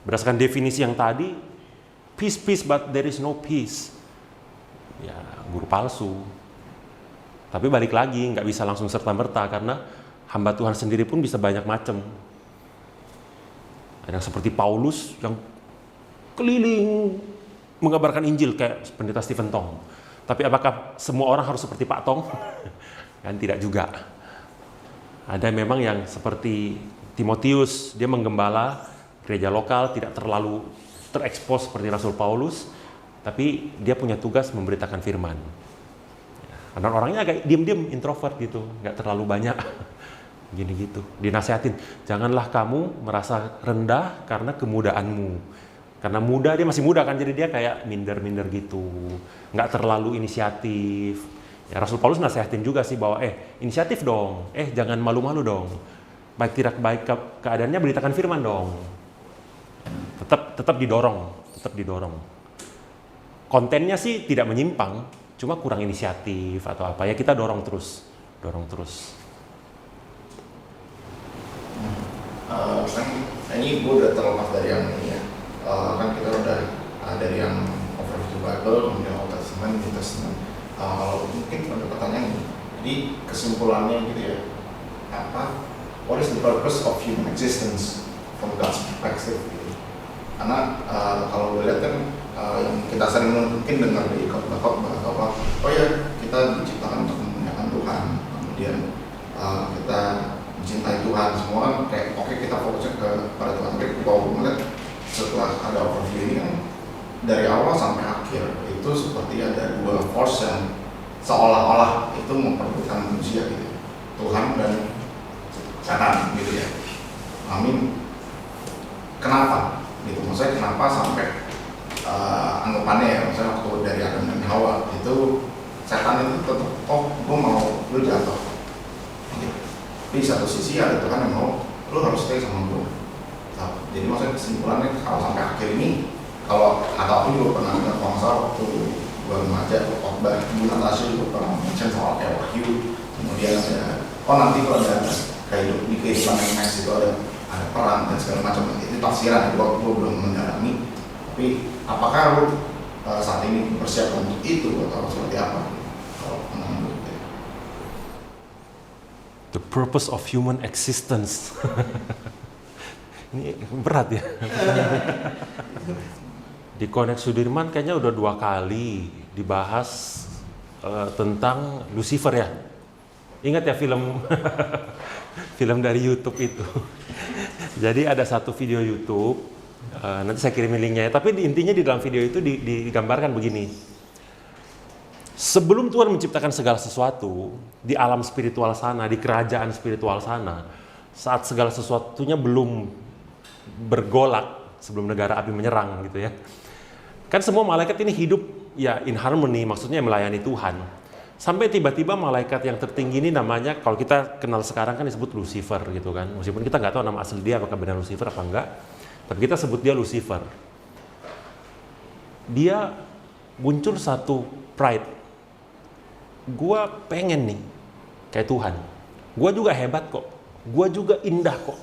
Speaker 1: Berdasarkan definisi yang tadi, peace but there is no peace. Ya, guru palsu. Tapi balik lagi, nggak bisa langsung serta-merta karena hamba Tuhan sendiri pun bisa banyak macam. Ada yang seperti Paulus yang keliling mengabarkan Injil kayak pendeta Stephen Tong. Tapi apakah semua orang harus seperti Pak Tong? Kan tidak juga. Ada memang yang seperti Timotius, dia menggembala gereja lokal, tidak terlalu terekspos seperti Rasul Paulus, tapi dia punya tugas memberitakan firman. Karena orangnya agak diam-diam, introvert gitu, nggak terlalu banyak. Gini gitu, dinasehatin, janganlah kamu merasa rendah karena kemudaanmu. Karena muda, dia masih muda kan, jadi dia kayak minder-minder gitu, nggak terlalu inisiatif. Ya, Rasul Paulus nasehatin juga sih bahwa inisiatif dong, jangan malu-malu dong. Baik tidak baik keadaannya beritakan firman dong. Tetap didorong. Kontennya sih tidak menyimpang, cuma kurang inisiatif atau apa ya, kita dorong terus.
Speaker 6: Kan ini gue udah terlepas dari yang ini ya. Kan kita udah dari yang overview Bible, kemudian Old Testament, New Testament. Mungkin ada pertanyaan ini. Jadi kesimpulannya gitu ya. What is the purpose of human existence from God's perspective? Gitu. Karena kalau gue lihat kan yang kita sering mungkin dengar dari khotbah bahwa kita diciptakan untuk memuliakan Tuhan, kemudian kita mencintai Tuhan, semua kan kayak kita fokusnya kepada Tuhan. Tapi kalau gue melihat setelah ada overview ini kan dari awal sampai akhir itu seperti ada dua force yang seolah-olah itu memperebutkan manusia gitu, Tuhan dan setan gitu ya. Kenapa? Gitu, maksudnya kenapa sampai anggapannya ya, misalnya waktu dari Adam dan Hawa itu setan itu tetap gue mau lu jatuh. Di satu sisi ada Tuhan yang mau lu harus stay sama gue. Jadi maksudnya kesimpulannya kalau sampai akhir ini, kalau atau aku juga pernah dengar kalau waktu gue remaja khotbah Bu Natasha juga pernah mention soal kayak wahyu, kemudian ada nanti kalau ada kayak di kehidupan yang next itu ada perang dan segala macam, itu tafsiran gue belum mendalami. Tapi apakah lu saat ini persiapan untuk itu atau seperti apa? Kalau menurut gue.
Speaker 1: The purpose of human existence. Ini berat ya. Di Connect Sudirman kayaknya udah 2 kali dibahas tentang Lucifer ya. Ingat ya film film dari YouTube itu. Jadi ada satu video YouTube Nanti saya kirimin linknya ya. Tapi intinya di dalam video itu digambarkan begini. Sebelum Tuhan menciptakan segala sesuatu di alam spiritual sana, di kerajaan spiritual sana, saat segala sesuatunya belum bergolak, sebelum negara api menyerang gitu ya. Kan semua malaikat ini hidup ya in harmony, maksudnya melayani Tuhan. Sampai tiba-tiba malaikat yang tertinggi ini namanya, kalau kita kenal sekarang kan disebut Lucifer gitu kan. Meskipun kita nggak tahu nama asli dia apakah benar Lucifer apa enggak, tapi kita sebut dia Lucifer. Dia muncul satu pride. Gua pengen nih kayak Tuhan. Gua juga hebat kok. Gua juga indah kok.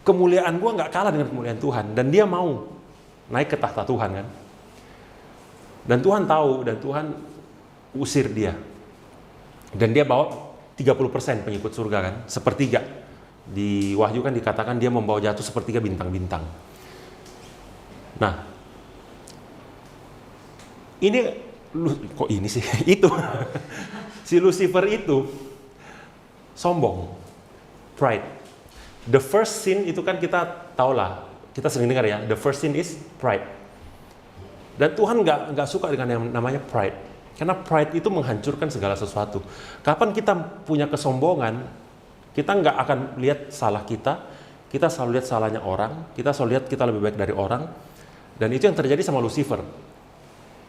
Speaker 1: Kemuliaan gua nggak kalah dengan kemuliaan Tuhan. Dan dia mau naik ke tahta Tuhan kan. Dan Tuhan tahu, dan Tuhan usir dia. Dan dia bawa 30% pengikut surga kan, sepertiga. Di Wahyu kan dikatakan dia membawa jatuh sepertiga bintang-bintang. Nah, ini kok ini sih? Itu. Si Lucifer itu sombong, pride. The first sin itu kan kita tahulah, kita sering dengar ya, the first sin is pride. Dan Tuhan nggak suka dengan yang namanya pride. Karena pride itu menghancurkan segala sesuatu. Kapan kita punya kesombongan, kita nggak akan lihat salah kita selalu lihat salahnya orang, kita selalu lihat kita lebih baik dari orang. Dan itu yang terjadi sama Lucifer.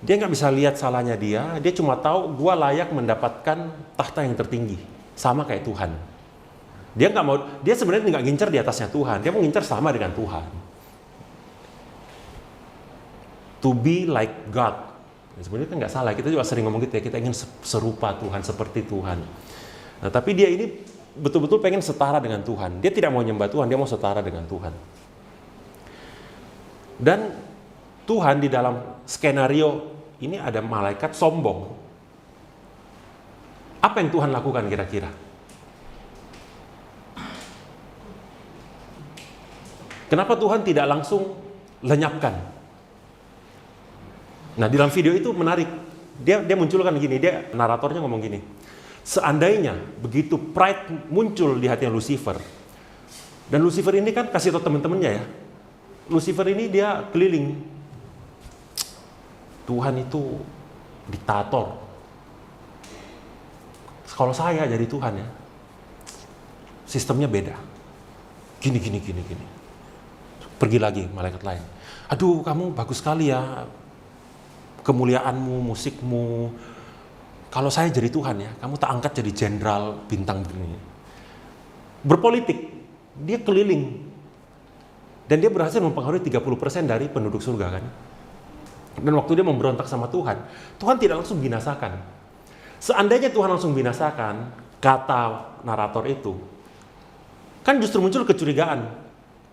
Speaker 1: Dia nggak bisa lihat salahnya dia cuma tahu gua layak mendapatkan tahta yang tertinggi, sama kayak Tuhan. Dia nggak mau, dia sebenarnya nggak ngincer di atasnya Tuhan, dia mau ngincer sama dengan Tuhan. To be like God. Sebenarnya kan nggak salah, kita juga sering ngomong gitu ya, kita ingin serupa Tuhan, seperti Tuhan. Nah, tapi dia ini betul-betul pengen setara dengan Tuhan. Dia tidak mau nyembah Tuhan, dia mau setara dengan Tuhan. Dan Tuhan di dalam skenario ini ada malaikat sombong. Apa yang Tuhan lakukan kira-kira? Kenapa Tuhan tidak langsung lenyapkan? Nah, di dalam video itu menarik. Dia munculkan gini, naratornya ngomong gini. Seandainya begitu pride muncul di hatinya Lucifer, dan Lucifer ini kan kasih tahu teman-temannya ya, Lucifer ini dia keliling. Tuhan itu diktator. Kalau saya jadi Tuhan ya, sistemnya beda. Gini. Pergi lagi malaikat lain. Aduh, kamu bagus sekali ya. Kemuliaanmu, musikmu. Kalau saya jadi Tuhan ya, kamu tak angkat jadi jenderal bintang begini. Berpolitik, dia keliling. Dan dia berhasil mempengaruhi 30% dari penduduk surga kan. Dan waktu dia memberontak sama Tuhan, Tuhan tidak langsung binasakan. Seandainya Tuhan langsung binasakan, kata narator itu, kan justru muncul kecurigaan.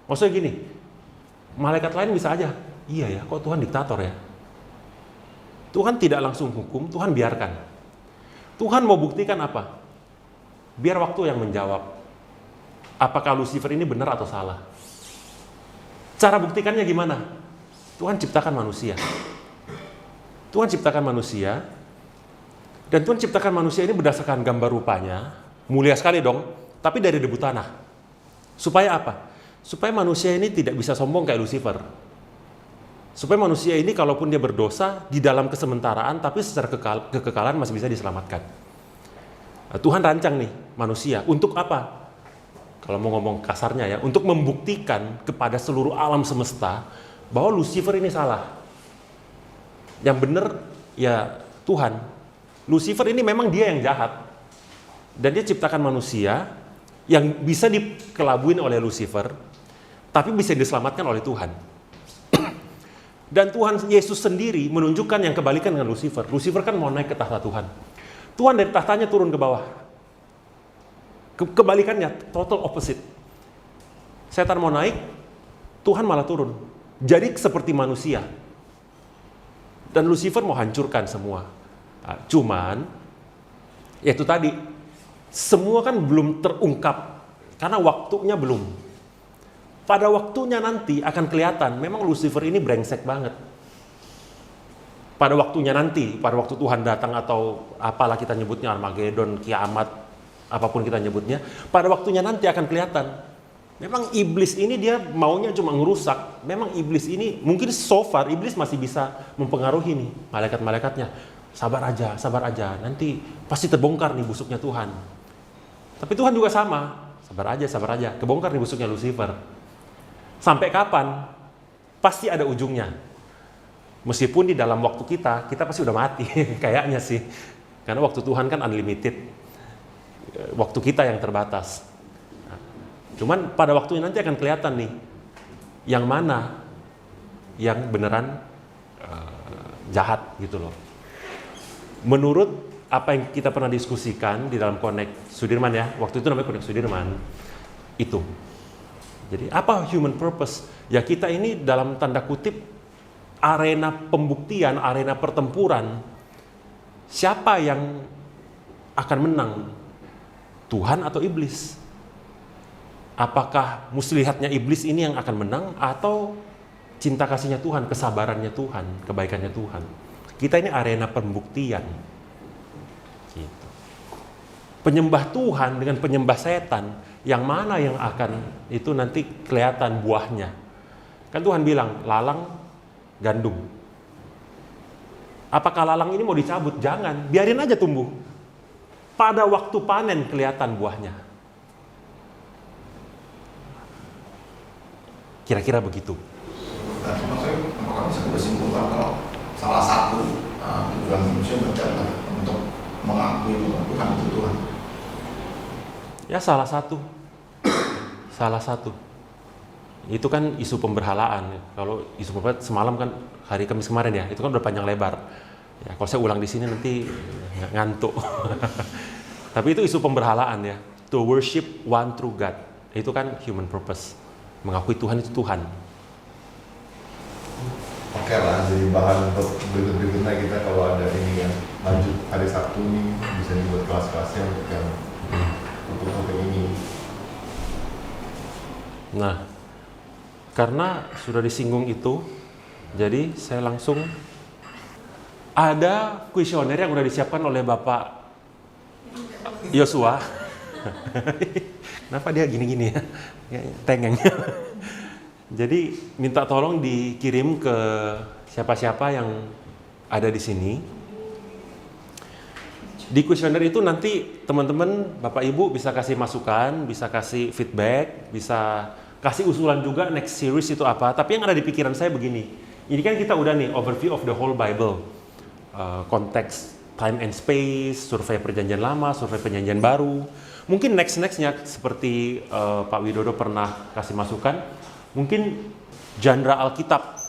Speaker 1: Maksudnya gini, malaikat lain bisa aja, iya ya, kok Tuhan diktator ya? Tuhan tidak langsung hukum, Tuhan biarkan. Tuhan mau buktikan apa? Biar waktu yang menjawab. Apakah Lucifer ini benar atau salah? Cara buktikannya gimana? Tuhan ciptakan manusia. Tuhan ciptakan manusia. Dan Tuhan ciptakan manusia ini berdasarkan gambar rupanya. Mulia sekali dong. Tapi dari debu tanah. Supaya apa? Supaya manusia ini tidak bisa sombong kayak Lucifer. Supaya manusia ini kalaupun dia berdosa di dalam kesementaraan, tapi secara kekekalan masih bisa diselamatkan. Nah, Tuhan rancang nih manusia. Untuk apa? Kalau mau ngomong kasarnya ya, untuk membuktikan kepada seluruh alam semesta bahwa Lucifer ini salah. Yang benar ya Tuhan. Lucifer ini memang dia yang jahat. Dan dia ciptakan manusia yang bisa dikelabuin oleh Lucifer, tapi bisa diselamatkan oleh Tuhan. Dan Tuhan Yesus sendiri menunjukkan yang kebalikan dengan Lucifer. Lucifer kan mau naik ke tahta Tuhan. Tuhan dari tahtanya turun ke bawah. Kebalikannya, total opposite. Setan mau naik, Tuhan malah turun. Jadi seperti manusia. Dan Lucifer mau hancurkan semua. Nah, cuman, ya itu tadi, semua kan belum terungkap. Karena waktunya belum. Pada waktunya nanti akan kelihatan, memang Lucifer ini brengsek banget. Pada waktunya nanti, pada waktu Tuhan datang atau apalah kita nyebutnya, Armageddon, kiamat, apapun kita nyebutnya, pada waktunya nanti akan kelihatan. Memang iblis ini dia maunya cuma ngerusak. Memang iblis ini mungkin so far iblis masih bisa mempengaruhi nih malaikat-malaikatnya. Sabar aja, nanti pasti terbongkar nih busuknya Tuhan. Tapi Tuhan juga sama, sabar aja, kebongkar nih busuknya Lucifer. Sampai kapan? Pasti ada ujungnya. Meskipun di dalam waktu kita pasti udah mati, kayaknya sih. Karena waktu Tuhan kan unlimited, waktu kita yang terbatas. Cuman pada waktunya nanti akan kelihatan nih, yang mana yang beneran jahat gitu loh. Menurut apa yang kita pernah diskusikan di dalam Connect Sudirman ya, waktu itu namanya Connect Sudirman, itu. Jadi apa human purpose? Ya kita ini dalam tanda kutip arena pembuktian, arena pertempuran. Siapa yang akan menang? Tuhan atau iblis? Apakah muslihatnya iblis ini yang akan menang atau cinta kasihnya Tuhan, kesabarannya Tuhan, kebaikannya Tuhan? Kita ini arena pembuktian. Gitu. Penyembah Tuhan dengan penyembah setan, yang mana yang akan itu nanti kelihatan buahnya? Kan Tuhan bilang, lalang gandum. Apakah lalang ini mau dicabut? Jangan, biarin aja tumbuh. Pada waktu panen kelihatan buahnya. Kira-kira begitu.
Speaker 6: Dan maksudnya, apakah bisa kita simpulkan kalau salah satu tujuan manusia berjalan untuk mengakui bahwa Tuhan itu Tuhan?
Speaker 1: Ya salah satu. Itu kan isu pemberhalaan. Kalau isu pemberhalaan semalam kan hari Kamis kemarin ya, itu kan udah panjang lebar. Ya, kalau saya ulang di sini nanti ngantuk. Tapi itu isu pemberhalaan ya. To worship one true God. Itu kan human purpose. Mengakui Tuhan itu Tuhan.
Speaker 2: Oke lah, jadi bahan untuk berikut-berikutnya kita kalau ada ini yang lanjut hari Sabtu nih bisa dibuat kelas-kelasnya untuk yang untuk ini.
Speaker 1: Nah, karena sudah disinggung itu, jadi saya langsung ada kuesioner yang udah disiapkan oleh Bapak Yosua. Kenapa dia gini-gini ya? Tengeng. Jadi minta tolong dikirim ke siapa-siapa yang ada di sini. Di kuesioner itu nanti teman-teman, Bapak Ibu bisa kasih masukan, bisa kasih feedback, bisa kasih usulan juga next series itu apa. Tapi yang ada di pikiran saya begini, ini kan kita udah nih overview of the whole Bible. Konteks time and space, survei perjanjian lama, survei perjanjian baru. Mungkin nextnya seperti Pak Widodo pernah kasih masukan, mungkin genre Alkitab.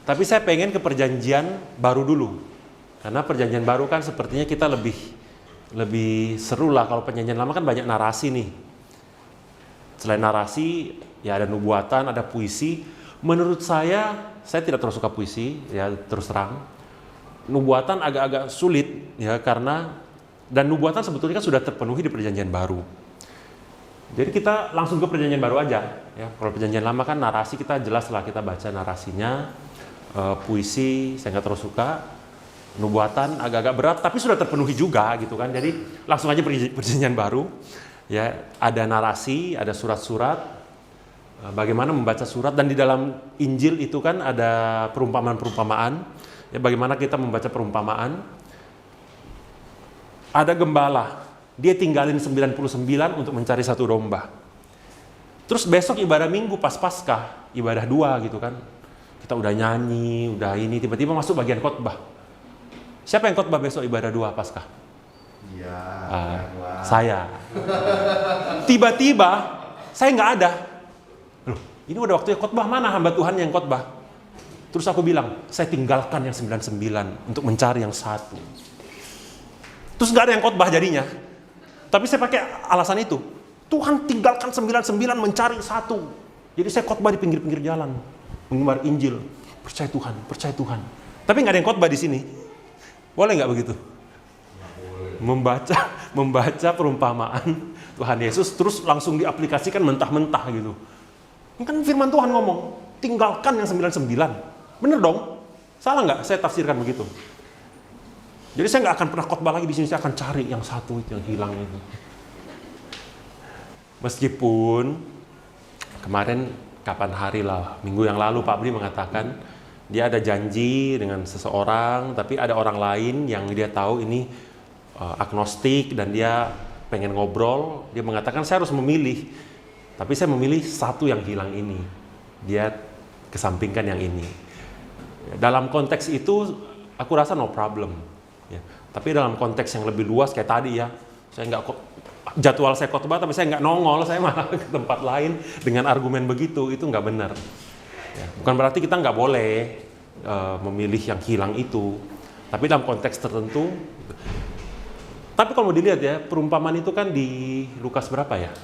Speaker 1: Tapi saya pengen ke perjanjian baru dulu. Karena perjanjian baru kan sepertinya kita lebih seru lah. Kalau perjanjian lama kan banyak narasi nih. Selain narasi, ya ada nubuatan, ada puisi. Menurut saya tidak terlalu suka puisi, ya terus terang. Nubuatan agak-agak sulit ya karena dan nubuatan sebetulnya kan sudah terpenuhi di perjanjian baru. Jadi kita langsung ke perjanjian baru aja ya. Kalau perjanjian lama kan narasi kita jelas lah, kita baca narasinya. Puisi saya nggak terlalu suka. Nubuatan agak-agak berat tapi sudah terpenuhi juga gitu kan. Jadi langsung aja perjanjian baru. Ya, ada narasi, ada surat-surat. Bagaimana membaca surat, dan di dalam Injil itu kan ada perumpamaan-perumpamaan. Ya, bagaimana kita membaca perumpamaan. Ada gembala, dia tinggalin 99 untuk mencari satu domba. Terus besok ibadah Minggu pas Paskah, ibadah 2 gitu kan. Kita udah nyanyi, udah ini, tiba-tiba masuk bagian khotbah. Siapa yang khotbah besok ibadah 2 Paskah?
Speaker 2: Iya.
Speaker 1: Saya. Tiba-tiba saya nggak ada. Loh, ini udah waktunya khotbah, mana hamba Tuhan yang khotbah? Terus aku bilang, saya tinggalkan yang 99 untuk mencari yang 1. Terus nggak ada yang khotbah jadinya. Tapi saya pakai alasan itu. Tuhan tinggalkan 99 mencari 1. Jadi saya khotbah di pinggir-pinggir jalan, menyebar Injil. Percaya Tuhan. Tapi nggak ada yang khotbah di sini. Boleh nggak begitu? Membaca perumpamaan Tuhan Yesus terus langsung diaplikasikan mentah-mentah gitu. Ini kan firman Tuhan ngomong, tinggalkan yang 99. Bener dong? Salah nggak saya tafsirkan begitu? Jadi saya nggak akan pernah khotbah lagi di sini, saya akan cari yang 1 itu yang hilang itu. Meskipun kemarin kapan hari lah, minggu yang lalu Pak Bri mengatakan dia ada janji dengan seseorang, tapi ada orang lain yang dia tahu ini agnostik dan dia pengen ngobrol. Dia mengatakan saya harus memilih, tapi saya memilih satu yang hilang ini. Dia kesampingkan yang ini. Dalam konteks itu aku rasa no problem. Ya. Tapi dalam konteks yang lebih luas kayak tadi ya, saya nggak jadwal saya khotbah tapi saya nggak nongol, saya malah ke tempat lain dengan argumen begitu, itu nggak benar. Ya, bukan berarti kita nggak boleh memilih yang hilang itu, tapi dalam konteks tertentu. Tapi kalau mau dilihat ya, perumpamaan itu kan di Lukas berapa ya?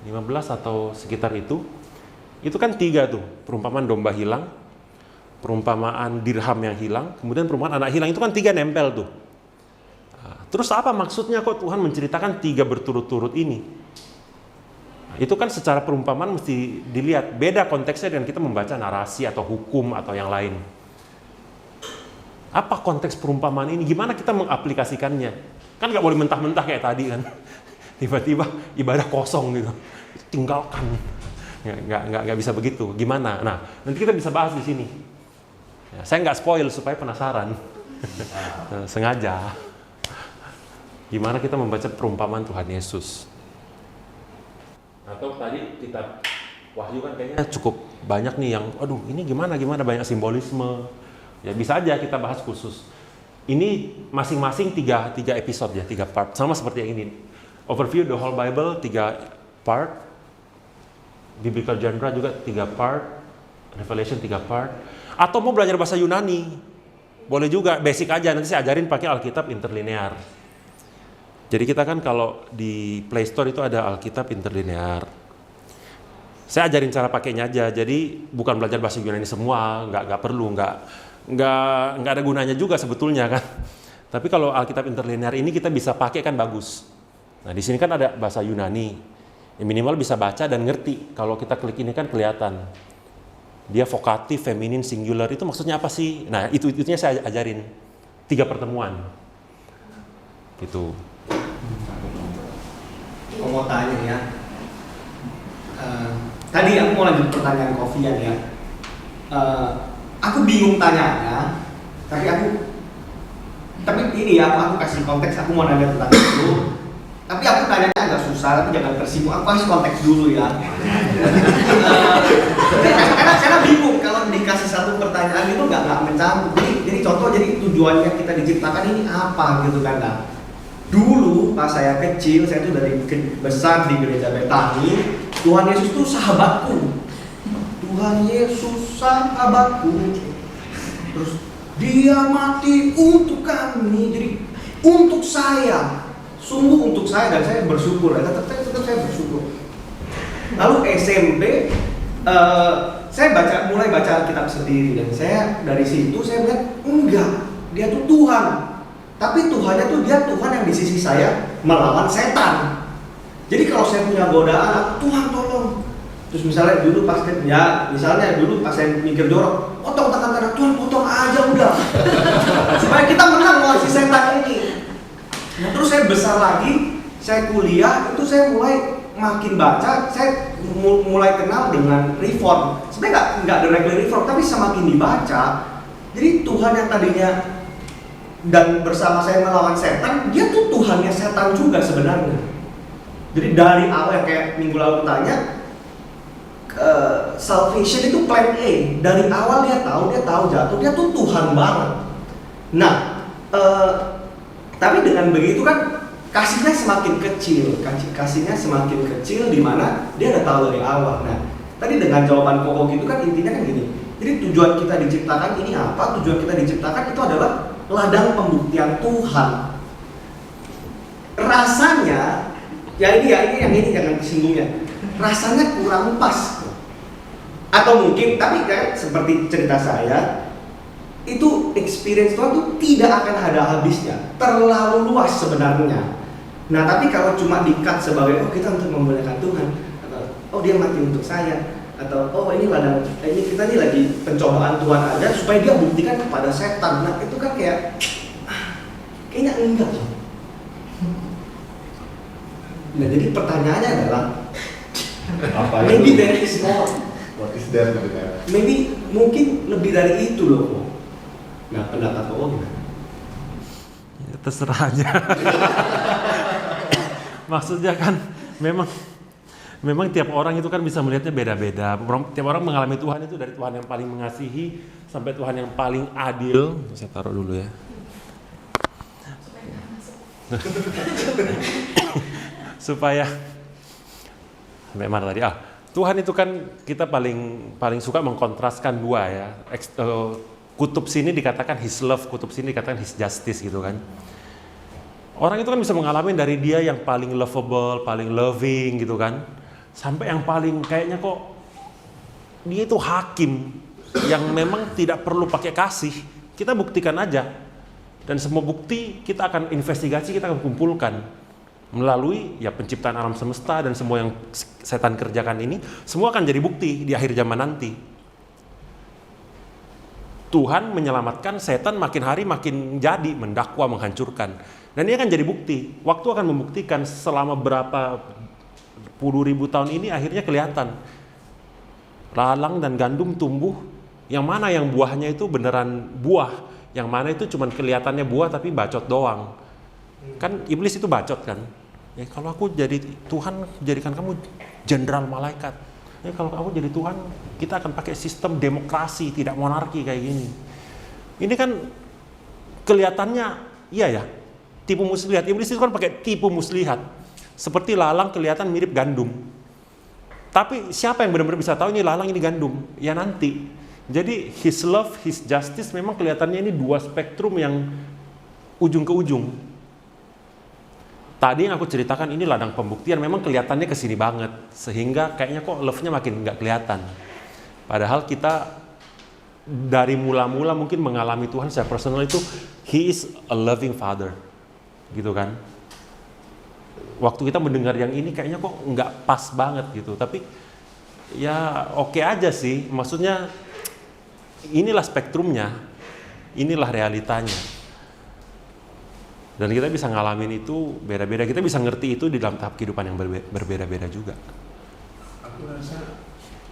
Speaker 1: 15 atau sekitar itu kan 3 tuh, perumpamaan domba hilang, perumpamaan dirham yang hilang, kemudian perumpamaan anak hilang, itu kan 3 nempel tuh. Terus apa maksudnya kok Tuhan menceritakan 3 berturut-turut ini? Itu kan secara perumpamaan mesti dilihat, beda konteksnya dengan kita membaca narasi atau hukum atau yang lain. Apa konteks perumpamaan ini? Gimana kita mengaplikasikannya? Kan nggak boleh mentah-mentah kayak tadi kan. Tiba-tiba ibadah kosong gitu, tinggalkan. Nggak bisa begitu. Gimana? Nah, nanti kita bisa bahas di sini. Ya, saya nggak spoil supaya penasaran. Sengaja. Gimana kita membaca perumpamaan Tuhan Yesus? Atau tadi kitab Wahyu kan kayaknya cukup banyak nih yang, aduh ini gimana banyak simbolisme. Ya bisa aja kita bahas khusus. Ini masing-masing 3 episode ya, 3 part. Sama seperti yang ini. Overview the whole Bible 3 part. Biblical genre juga 3 part. Revelation 3 part. Atau mau belajar bahasa Yunani, boleh juga, basic aja. Nanti saya ajarin pakai Alkitab interlinear. Jadi kita kan kalau di Play Store itu ada Alkitab interlinear. Saya ajarin cara pakainya aja. Jadi bukan belajar bahasa Yunani semua, nggak perlu, nggak ada gunanya juga sebetulnya kan. Tapi kalau Alkitab interlinear ini kita bisa pakai kan bagus. Nah di sini kan ada bahasa Yunani, ya, minimal bisa baca dan ngerti. Kalau kita klik ini kan kelihatan. Dia vokatif, feminin, singular, itu maksudnya apa sih? Nah itunya saya ajarin 3 pertemuan. Gitu.
Speaker 3: Aku mau tanya ya. Tadi aku mau lanjut pertanyaan Kofian ya. Aku bingung tanyanya, tapi ini ya aku kasih konteks. Aku mau nanya tentang itu. Tapi aku tanyanya agak susah, tapi jangan tersinggung. Aku kasih konteks dulu ya. Karena bingung kalau dikasih satu pertanyaan itu nggak mencakup. Jadi contoh, jadi tujuannya kita diciptakan ini apa gitu kan? Nah, dulu pas saya kecil, saya tuh dari besar di gereja Betani. Tuhan Yesus tuh sahabatku. Tuhan Yesus sahabatku. Terus dia mati untuk kami. Jadi untuk saya, sungguh untuk saya, dan saya bersyukur. Tetap saya bersyukur. Lalu SMP, saya mulai baca Alkitab sendiri, dan saya dari situ saya melihat enggak, dia tuh Tuhan. Tapi Tuhannya tuh dia Tuhan yang di sisi saya melawan setan. Jadi kalau saya punya godaan, Tuhan tolong. Terus misalnya dulu pas saya mikir jorok, potong tangan kanan, Tuhan potong aja udah. Supaya kita menang lawan si setan ini. Nah terus saya besar lagi, saya kuliah, itu saya mulai makin baca, saya mulai kenal dengan reform. Sebenarnya nggak directly reform, tapi semakin dibaca, jadi Tuhan yang tadinya dan bersama saya melawan setan, dia tuh Tuhannya setan juga sebenarnya. Jadi dari awal, kayak minggu lalu tanya, salvation itu plan A. Dari awal dia tahu jatuh, dia tuh Tuhan banget. Nah, tapi dengan begitu kan kasihnya semakin kecil, di mana dia udah tahu dari awal. Nah, tadi dengan jawaban Koko gitu kan intinya kan gini. Jadi tujuan kita diciptakan ini apa? Tujuan kita diciptakan itu adalah ladang pembuktian Tuhan. Rasanya ini jangan kesinggungnya. Rasanya kurang pas. Atau mungkin, tapi kan seperti cerita saya, itu experience Tuhan tuh tidak akan ada habisnya. Terlalu luas sebenarnya. Nah, tapi kalau cuma di-cut sebagai kita untuk memuliakan Tuhan, atau dia mati untuk saya, atau ini kita nih lagi pencobaan Tuhan aja supaya dia buktikan kepada setan. Nah, itu kan kayaknya enggak. Nah, jadi pertanyaannya adalah
Speaker 2: Apa
Speaker 3: Maybe
Speaker 2: itu?
Speaker 3: there is more.
Speaker 2: What is that gitu kan?
Speaker 3: Maybe mungkin lebih dari itu loh kok. Nah, pendapat kok gimana?
Speaker 1: Ya, terserah aja. Maksudnya kan memang tiap orang itu kan bisa melihatnya beda-beda. Tiap orang mengalami Tuhan itu dari Tuhan yang paling mengasihi sampai Tuhan yang paling adil. Saya taruh dulu ya. Supaya sampai mana tadi? Tuhan itu kan kita paling suka mengkontraskan dua ya. Kutub sini dikatakan His love, kutub sini dikatakan His justice gitu kan. Orang itu kan bisa mengalami dari dia yang paling lovable, paling loving gitu kan, sampai yang paling kayaknya kok dia itu hakim yang memang tidak perlu pakai kasih. Kita buktikan aja. Dan semua bukti kita akan investigasi, kita akan kumpulkan melalui ya penciptaan alam semesta dan semua yang setan kerjakan ini, semua akan jadi bukti di akhir zaman nanti. Tuhan menyelamatkan, setan makin hari makin jadi mendakwa, menghancurkan. Dan ini akan jadi bukti. Waktu akan membuktikan selama berapa puluh ribu tahun ini akhirnya kelihatan. Lalang dan gandum tumbuh, yang mana yang buahnya itu beneran buah, yang mana itu cuman kelihatannya buah tapi bacot doang. Kan iblis itu bacot kan. Ya, kalau aku jadi Tuhan, jadikan kamu jenderal malaikat. Ya, kalau kamu jadi Tuhan, kita akan pakai sistem demokrasi, tidak monarki kayak gini. Ini kan kelihatannya, iya ya, tipu muslihat. Iblis itu kan pakai tipu muslihat. Seperti lalang kelihatan mirip gandum. Tapi siapa yang benar-benar bisa tahu ini lalang, ini gandum? Ya nanti. Jadi His love, His justice memang kelihatannya ini dua spektrum yang ujung ke ujung. Tadi yang aku ceritakan ini ladang pembuktian, memang kelihatannya kesini banget, sehingga kayaknya kok love-nya makin nggak kelihatan. Padahal kita dari mula-mula mungkin mengalami Tuhan secara personal itu, He is a loving Father, gitu kan. Waktu kita mendengar yang ini kayaknya kok nggak pas banget gitu, tapi ya oke aja sih, maksudnya inilah spektrumnya, inilah realitanya. Dan kita bisa ngalamin itu beda-beda, kita bisa ngerti itu di dalam tahap kehidupan yang berbeda-beda juga.
Speaker 4: Aku rasa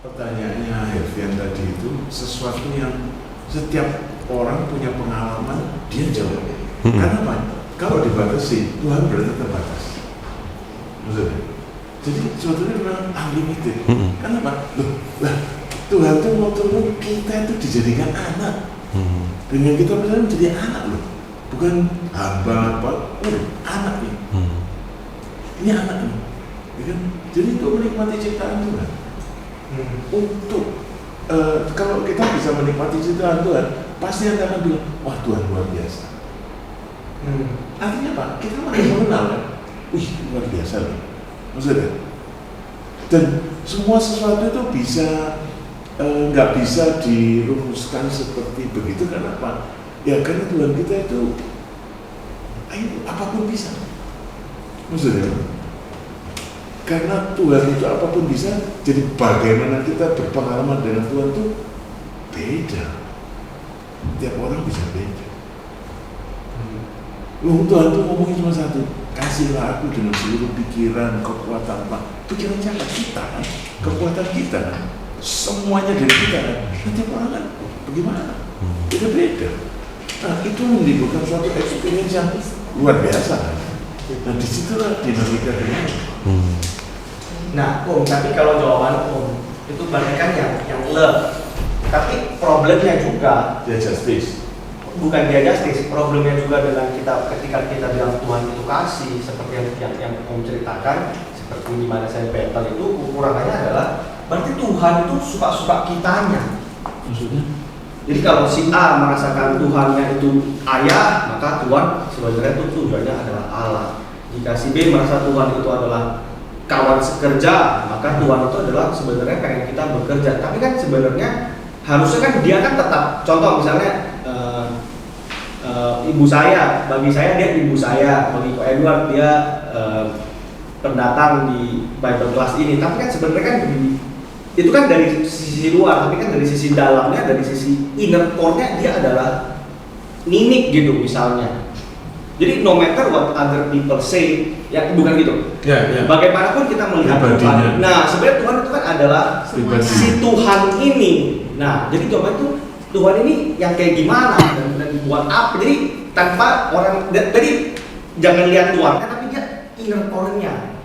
Speaker 4: pertanyaannya Hervian tadi itu sesuatu yang setiap orang punya pengalaman, dia jawab. Karena apa? Kalau dibatasi, Tuhan berarti terbatas. Maksudnya? Jadi sebetulnya memang unlimited. Kenapa? Lah, Tuhan itu mau turun, kita itu dijadikan anak. Dengan kita misalnya menjadi anak loh. Bukan hamba apa, anak nih. Ini anak nih. Ya kan? Jadi untuk menikmati ciptaan Tuhan. Untuk kalau kita bisa menikmati ciptaan Tuhan, pasti Anda akan bilang, wah Tuhan luar biasa. Artinya apa? Kita makin mengenal kan? Wih, luar biasa nih. Maksudnya? Dan semua sesuatu itu bisa nggak bisa dirumuskan seperti begitu. Kenapa? Ya karena Tuhan kita itu apapun bisa. Maksudnya? Karena Tuhan itu apapun bisa, jadi bagaimana kita berpengalaman dengan Tuhan itu beda. Tiap orang bisa beda. Loh, Tuhan itu ngomongin cuma satu, kasihlah aku dengan seluruh pikiran, kekuatan, pikiran siapa? Kita kan, kekuatan kita kan, semuanya dari kita kan. Nanti orang kan bagaimana? Beda-beda. Nah, itu menimbulkan suatu experience yang luar biasa kan. Nah, disitulah dinamika dunia.
Speaker 3: Nah, Om, tapi kalau jawaban Om itu berarti kan yang love. Tapi problemnya juga
Speaker 4: Dia justice.
Speaker 3: bukan dia justice, problemnya juga dengan kita ketika kita bilang Tuhan itu kasih, seperti yang Om ceritakan, seperti di mana saya battle itu, kekurangannya adalah berarti Tuhan itu suka-suka kitanya.
Speaker 4: Maksudnya?
Speaker 3: Jadi kalau si A merasakan Tuhannya itu ayah, maka Tuhan sebenarnya itu tujuannya adalah Allah. Jika si B merasa Tuhan itu adalah kawan sekerja, maka Tuhan itu adalah sebenarnya pengen kita bekerja. Tapi kan sebenarnya harusnya kan dia kan tetap, contoh misalnya ibu saya, bagi saya dia ibu saya, bagi Ko Edward dia pendatang di Bible class ini. Tapi kan sebenarnya kan itu kan dari sisi luar, tapi kan dari sisi dalamnya, dari sisi inner core-nya dia adalah Ninik gitu misalnya. Jadi no matter what other people say, ya bukan gitu.
Speaker 4: Ya.
Speaker 3: Bagaimanapun kita melihat
Speaker 4: Pribadinya.
Speaker 3: Tuhan. Nah, sebenarnya Tuhan itu kan adalah
Speaker 4: Pribadi.
Speaker 3: si Tuhan ini. Nah, jadi jawaban itu Tuhan ini yang kayak gimana dan buat apa? Jadi tanpa orang, jadi jangan lihat luarnya, tapi dia inner core-nya.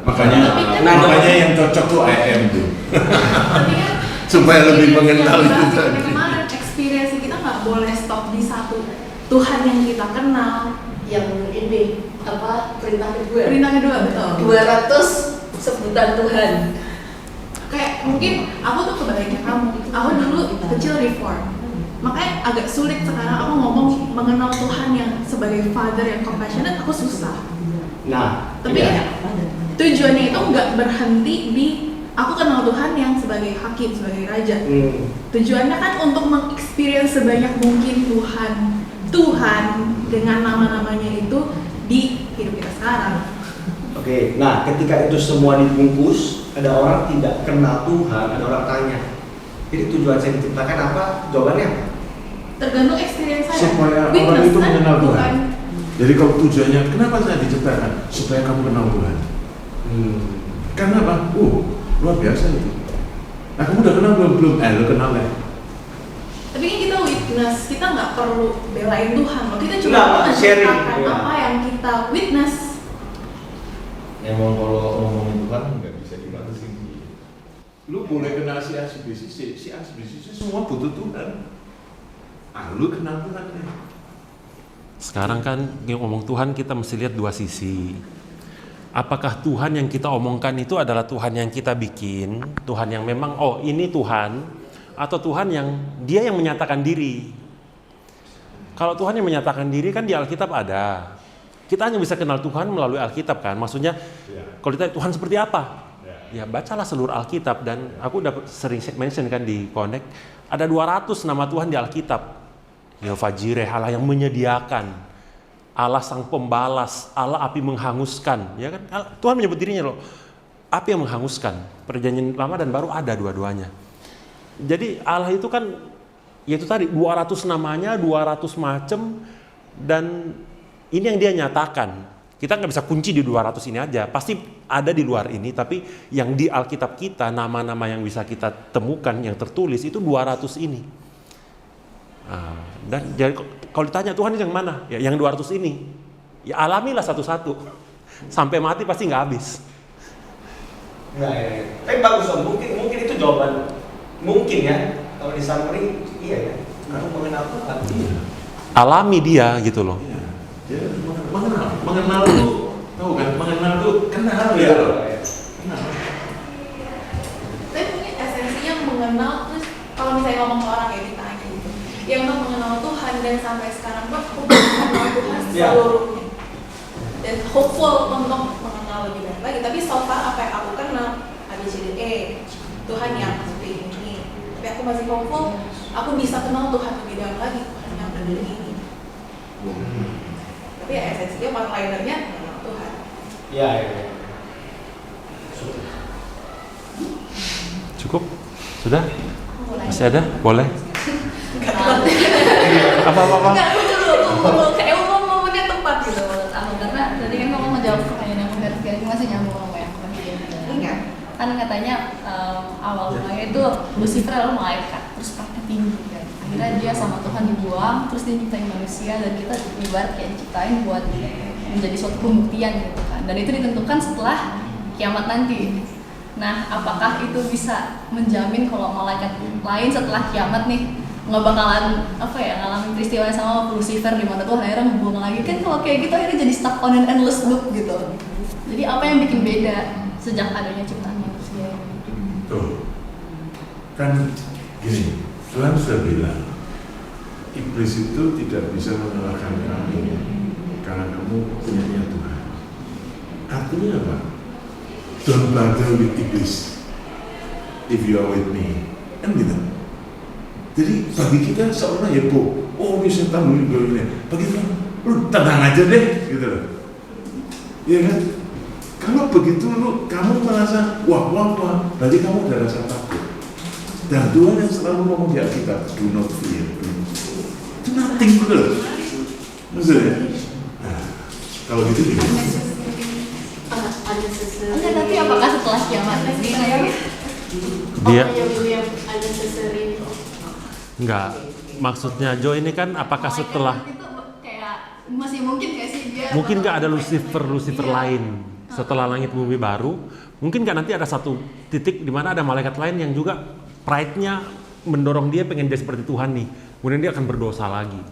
Speaker 4: Makanya yang cocok tuh IM tuh.
Speaker 7: Tapi kan
Speaker 4: Supaya lebih
Speaker 7: experience
Speaker 4: mengenal
Speaker 7: yang
Speaker 4: itu
Speaker 7: kita-
Speaker 4: tadi.
Speaker 7: Kemarin experience kita nggak boleh stop di satu Tuhan yang kita kenal.
Speaker 8: Yang ini apa perintah kedua?
Speaker 7: Perintah kedua betul.
Speaker 8: 200 sebutan Tuhan.
Speaker 7: Kayak mungkin aku tuh kebaliknya kamu. Aku dulu kecil reform. Makanya agak sulit sekarang aku ngomong mengenal Tuhan yang sebagai Father yang compassionate, aku susah.
Speaker 3: Nah,
Speaker 7: Tapi
Speaker 3: iya.
Speaker 7: tujuannya itu nggak berhenti di aku kenal Tuhan yang sebagai hakim, sebagai raja. Tujuannya kan untuk mengexperience sebanyak mungkin Tuhan dengan nama-namanya itu di hidup kita sekarang.
Speaker 3: Oke, nah ketika itu semua dibungkus, ada orang tidak kenal Tuhan, ada orang tanya, jadi tujuan saya diciptakan apa? Jawabannya apa?
Speaker 7: Tergantung experience saya.
Speaker 4: Supaya orang
Speaker 7: Witness
Speaker 4: itu
Speaker 7: kan
Speaker 4: mengenal Tuhan.
Speaker 7: bukan.
Speaker 4: Jadi kalau tujuannya, kenapa saya diciptakan? Supaya kamu kenal Tuhan. Karena apa? Luar biasa itu. Nah, kamu udah kenal belum? Lu kenal ya?
Speaker 7: Tapi kan kita witness, kita nggak perlu belain Tuhan. Loh. Kita cuma
Speaker 3: Nggak, sharing,
Speaker 7: menceritakan
Speaker 3: ya.
Speaker 7: apa yang kita witness.
Speaker 2: Emang kalau ngomongin Tuhan nggak bisa dibatasin.
Speaker 4: Lu boleh kenal si A, si B, si A, si B, si C, semua butuh Tuhan. Lu kenal Tuhan ya?
Speaker 1: Sekarang kan ngomong Tuhan kita mesti lihat dua sisi. Apakah Tuhan yang kita omongkan itu adalah Tuhan yang kita bikin, Tuhan yang memang ini Tuhan, atau Tuhan yang dia yang menyatakan diri. Kalau Tuhan yang menyatakan diri kan di Alkitab ada. Kita hanya bisa kenal Tuhan melalui Alkitab kan. Maksudnya kalau ditanya Tuhan seperti apa? Ya bacalah seluruh Alkitab, dan aku udah sering mention kan di Connect, ada 200 nama Tuhan di Alkitab. Yehovah Jireh, Allah yang menyediakan, Allah sang pembalas, Allah api menghanguskan, ya kan? Tuhan menyebut dirinya loh, api yang menghanguskan. Perjanjian lama dan baru ada dua-duanya. Jadi Allah itu kan, yaitu tadi 200 namanya, 200 macem, dan ini yang dia nyatakan. Kita nggak bisa kunci di 200 ini aja, pasti ada di luar ini, tapi yang di Alkitab kita, nama-nama yang bisa kita temukan, yang tertulis itu 200 ini. Dan jadi kalau ditanya Tuhan yang mana? Ya yang 200 ini. Ya alamilah satu-satu. Sampai mati pasti nggak habis.
Speaker 3: Ya. Tapi bagus Om, mungkin itu jawaban. Mungkin ya, kalau di summary, iya ya. Untuk mengenal Tuhan.
Speaker 1: Alami dia gitu loh.
Speaker 4: Iya. Dia mengenal tuh, tahu kan? Mengenal tuh kenal ya. Kenal.
Speaker 7: Tapi mungkin esensinya mengenal, terus kalau misalnya ngomong ke orang ya ditanya gitu, yang untuk mengenal Tuhan dan sampai sekarang pun aku mengenal Tuhan seluruhnya dan hopeful untuk mengenal lebih banyak lagi. Tapi so far apa yang aku kenal ABCDE, Tuhan yang seperti ini. Tapi aku masih hopeful aku bisa kenal Tuhan lebih dalam lagi, Tuhan yang ada di ini. Tapi ya esensinya one-linernya mengenal Tuhan.
Speaker 3: Iya.
Speaker 1: Cukup? Sudah?
Speaker 7: Aku mau
Speaker 1: Masih ada? Boleh? Apa-apa?
Speaker 8: Enggak, dulu kayak momennya tepat gitu menurut aku, karena tadi kan kamu ngejawab pertanyaan yang benar sekali, masih nyambung sama yang kemarin.
Speaker 7: Enggak.
Speaker 8: Kan katanya awal mulanya itu Lucifer adalah malaikat, terus praktek tinggi kan. Akhirnya dia sama Tuhan dibuang, terus dia nyiptain manusia, dan kita ibarat kayak diciptain buat menjadi suatu pembuktian gitu kan. Dan itu ditentukan setelah kiamat nanti. Nah, apakah itu bisa menjamin kalau malaikat lain setelah kiamat nih nggak bakalan ngalamin peristiwa yang sama Lucifer di mana Tuhan akhirnya ngebuang lagi kan? Kalau kayak gitu akhirnya jadi stuck on an endless loop gitu. Jadi apa yang bikin beda sejak adanya ciptaan manusia?
Speaker 4: Tuh, kan gini, Tuhan sudah bilang, iblis itu tidak bisa mengalahkan kamu karena kamu punyanya Tuhan. Artinya apa? Don't battle with iblis if you are with me. Kan gitu. Jadi bagi kita seolah heboh, ini setan dulu ini. Bagi kita, lu tenang aja deh, gitu loh. Iya kan? Kalau begitu kamu merasa wah, berarti kamu udah rasa takut. Dan Tuhan yang selalu ngomong di Alkitab, do not fear. Itu nothing, betul. Maksudnya, Kalau gitu gimana?
Speaker 8: Enggak, tapi apakah setelah kiamat nanti kayak
Speaker 1: Dia
Speaker 9: yang unnecessary.
Speaker 1: enggak. Maksudnya Jo ini kan apakah setelah
Speaker 8: itu kayak masih mungkin kayak sih dia
Speaker 1: mungkin nggak ada Lucifer lain setelah langit bumi baru, mungkin nggak nanti ada satu titik di mana ada malaikat lain yang juga pride-nya mendorong dia pengen jadi seperti Tuhan nih, kemudian dia akan berdosa lagi.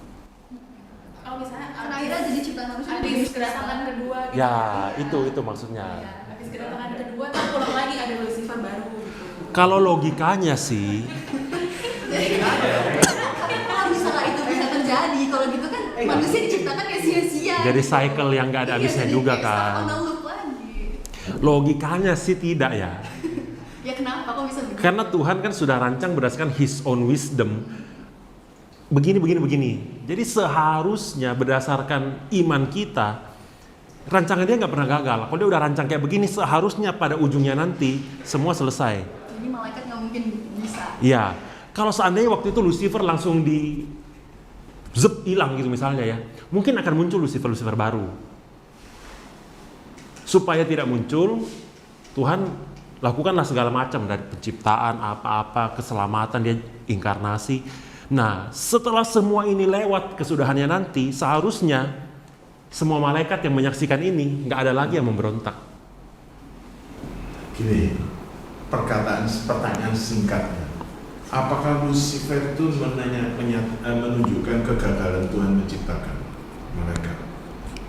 Speaker 7: Kalau misalnya
Speaker 8: kan akhirnya jadi ciptaan manusia
Speaker 7: habis kedatangan kedua gitu.
Speaker 1: Ya itu maksudnya.
Speaker 7: Habis kedatangan kedua kan pulang lagi ada Lucifer baru gitu.
Speaker 1: Kalau logikanya sih,
Speaker 8: kalau misalnya itu bisa terjadi, kalau gitu kan manusia diciptakan kayak sia-sia.
Speaker 1: jadi cycle yang nggak ada habisnya
Speaker 8: jadi
Speaker 1: juga
Speaker 8: kayak
Speaker 1: kan.
Speaker 8: start on a loop lagi.
Speaker 1: Logikanya sih tidak ya.
Speaker 8: Ya kenapa kok bisa begitu?
Speaker 1: Karena Tuhan kan sudah rancang berdasarkan His own wisdom. Begini. Jadi seharusnya berdasarkan iman kita, rancangan dia nggak pernah gagal. Kalau dia udah rancang kayak begini, seharusnya pada ujungnya nanti semua selesai.
Speaker 8: Jadi malaikat nggak mungkin bisa.
Speaker 1: Iya. Kalau seandainya waktu itu Lucifer langsung di hilang gitu misalnya ya, mungkin akan muncul Lucifer baru. Supaya tidak muncul, Tuhan lakukanlah segala macam dari penciptaan apa-apa, keselamatan, dia inkarnasi. Nah, setelah semua ini lewat kesudahannya nanti, seharusnya semua malaikat yang menyaksikan ini nggak ada lagi yang memberontak.
Speaker 4: Gini, pertanyaan singkatnya. Apakah Lucifer itu menunjukkan kegagalan Tuhan menciptakan malaikat?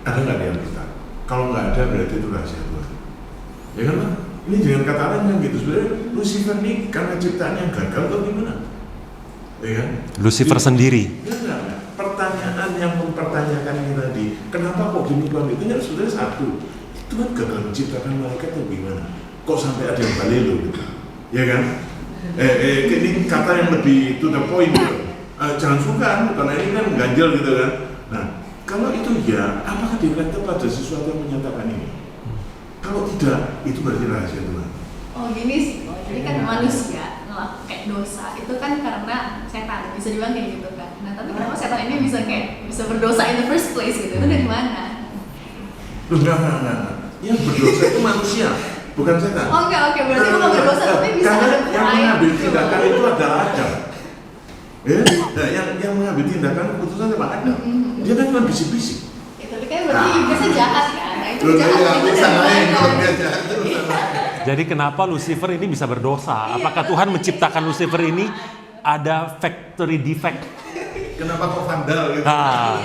Speaker 4: Ada nggak di Alkitab? Kalau nggak ada berarti itu rahasia Tuhan. Ya kan? Ini jangan kata lain kan gitu. Sebenarnya Lucifer ini karena ciptaannya gagal atau gimana? Ya kan?
Speaker 1: Lucifer sendiri.
Speaker 4: Enggak. Pertanyaan yang mempertanyakan ini tadi, kenapa kok gini Tuhan? Itu kan sebenarnya satu. Tuhan gagal menciptakan malaikat atau gimana? Kok sampai ada yang balelo gitu? Ya kan? Ini kata yang lebih to the point gitu. Jangan sungkan, karena ini kan ganjel gitu kan. Nah, kalau itu ya, apakah dikatakan pada sesuatu yang menyatakan ini? Kalau tidak, itu berarti rahasia Tuhan.
Speaker 8: Oh gini sih, jadi kan manusia ngelakuin kayak dosa itu kan karena setan, bisa dibilang kayak gitu kan. Nah tapi kenapa setan ini bisa berdosa in the first place gitu? Itu dari mana?
Speaker 4: Loh, enggak. Yang berdosa itu manusia, bukan setan.
Speaker 8: Oh oke, berarti bukan berdosa tapi bisa
Speaker 4: Karena
Speaker 8: ada
Speaker 4: yang mengambil tindakan itu adalah Adam. Ya, nah, yang mengambil tindakan keputusan siapa? Adam. Dia kan cuma bisik-bisik.
Speaker 8: Ya, tapi kan berarti iblisnya jahat kan? Nah itu
Speaker 2: Loh,
Speaker 8: jahat
Speaker 2: ya,
Speaker 8: itu
Speaker 2: urusan
Speaker 8: dari
Speaker 2: lain,
Speaker 8: mana?
Speaker 2: kalau dia jahat itu urusan lain.
Speaker 1: Jadi kenapa Lucifer ini bisa berdosa? Apakah Tuhan menciptakan Lucifer ini ada factory defect?
Speaker 2: Kenapa kok vandal gitu?
Speaker 1: Nah,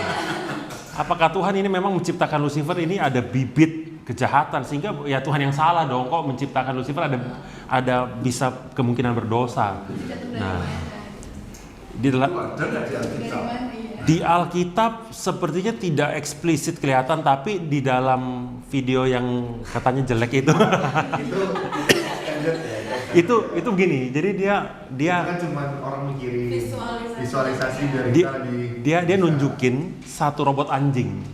Speaker 1: apakah Tuhan ini memang menciptakan Lucifer ini ada bibit kejahatan sehingga ya Tuhan yang salah dong kok menciptakan Lucifer ada bisa kemungkinan berdosa. Nah, di dalam
Speaker 4: Ada nggak di Alkitab?
Speaker 1: di Alkitab sepertinya tidak eksplisit kelihatan, tapi di dalam video yang katanya jelek itu
Speaker 2: Itu standar ya.
Speaker 1: itu begini. Jadi dia
Speaker 2: Itu kan cuma orang mikirin visualisasi dari
Speaker 1: dia
Speaker 2: kita
Speaker 1: dia nunjukin satu robot anjing.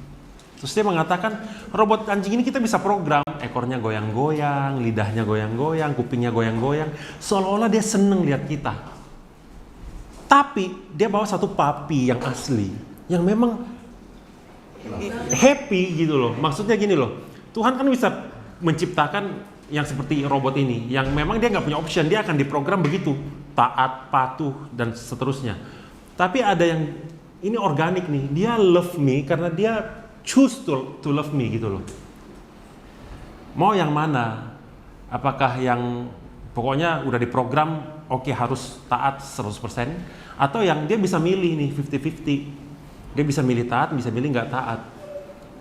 Speaker 1: Terus dia mengatakan robot anjing ini kita bisa program, ekornya goyang-goyang, lidahnya goyang-goyang, kupingnya goyang-goyang, seolah-olah dia seneng lihat kita. Tapi dia bawa satu papi yang asli, yang memang happy gitu loh. Maksudnya gini loh, Tuhan kan bisa menciptakan yang seperti robot ini, yang memang dia nggak punya option, dia akan diprogram begitu, taat, patuh, dan seterusnya. Tapi ada yang ini organik nih, dia love me karena dia choose to love me gitu loh. Mau yang mana? Apakah yang pokoknya udah diprogram, oke harus taat 100%, atau yang dia bisa milih nih 50-50. Dia bisa milih taat, bisa milih nggak taat.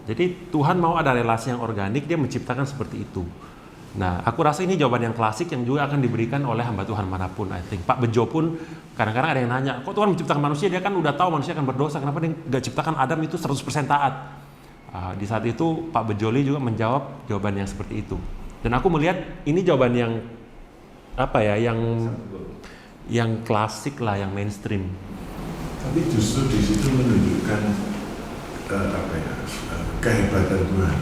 Speaker 1: Jadi Tuhan mau ada relasi yang organik, dia menciptakan seperti itu. Nah, aku rasa ini jawaban yang klasik yang juga akan diberikan oleh hamba Tuhan manapun. I think Pak Bejo pun kadang-kadang ada yang nanya, kok Tuhan menciptakan manusia, dia kan udah tahu manusia akan berdosa, kenapa dia nggak ciptakan Adam itu 100% taat? Di saat itu Pak Bejoli juga menjawab jawaban yang seperti itu. Dan aku melihat ini jawaban yang apa ya, yang klasik lah, yang mainstream.
Speaker 4: Tapi justru di situ menunjukkan kehebatan Tuhan.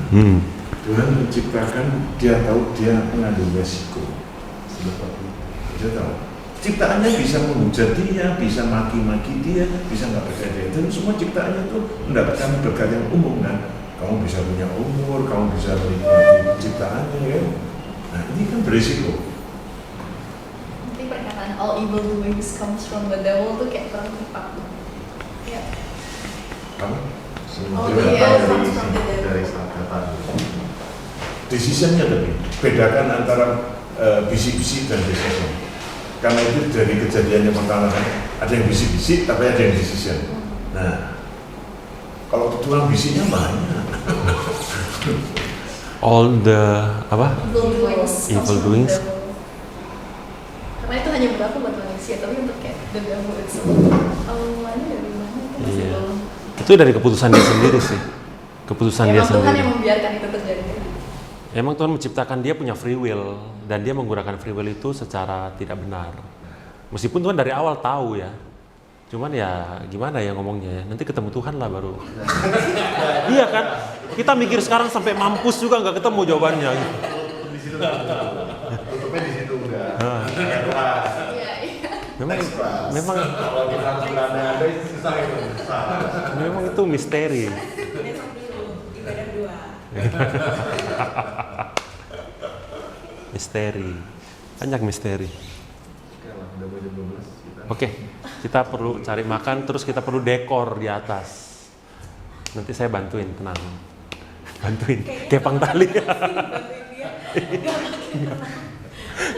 Speaker 4: Tuhan menciptakan, dia tahu dia mengandung resiko. Dia tahu. Ciptaannya bisa menghujat dia, bisa maki-maki dia, bisa nggak percaya dia. Dan semua ciptaannya itu mendapatkan berkat yang umum kan. kamu bisa punya umur, kamu bisa menikmati penciptaannya ya. Nah ini kan berisiko.
Speaker 8: Nanti perkataan all evil doings comes from the devil tuh kayak kurang tepat. Ya.
Speaker 4: Kamu?
Speaker 7: Oh,
Speaker 2: Itu
Speaker 7: iya,
Speaker 2: datang
Speaker 7: sama-sama.
Speaker 2: dari saat datang.
Speaker 4: Decisionnya tapi bedakan antara bisik-bisik dan decision. Karena itu dari kejadian yang pertama kan ada yang bisik-bisik tapi ada yang decision. Nah, kalau tukang bisiknya banyak.
Speaker 1: All the apa?
Speaker 8: Evil doings. comes
Speaker 1: Evil
Speaker 8: from the
Speaker 1: doings.
Speaker 8: devil. Karena itu hanya berlaku buat manusia, tapi untuk kayak the devil itself, awalnya dari mana itu masih
Speaker 1: Iya.
Speaker 8: belum.
Speaker 1: Itu dari keputusan dia sendiri sih. Keputusan dia
Speaker 8: Emang Tuhan
Speaker 1: sendiri.
Speaker 8: yang membiarkan itu terjadi.
Speaker 1: Emang Tuhan menciptakan dia punya free will dan dia menggunakan free will itu secara tidak benar. Meskipun Tuhan dari awal tahu ya. Cuman ya gimana ya ngomongnya ya. Nanti ketemu Tuhan lah baru. Iya kan? Kita mikir sekarang sampai mampus juga nggak ketemu jawabannya.
Speaker 2: Di situ tutupnya di situ udah.
Speaker 8: Iya, iya.
Speaker 1: Memang
Speaker 2: Kalau kita harus berada itu susah itu. Susah.
Speaker 1: memang itu misteri.
Speaker 7: Besok dulu, ibadah 2.
Speaker 1: Misteri. Banyak misteri.
Speaker 2: Oke lah, udah jam 12 kita.
Speaker 1: Oke, kita perlu cari makan, terus kita perlu dekor di atas. Nanti saya bantuin, tenang. Bantuin, kayak pang tali.
Speaker 7: Bantuin dia.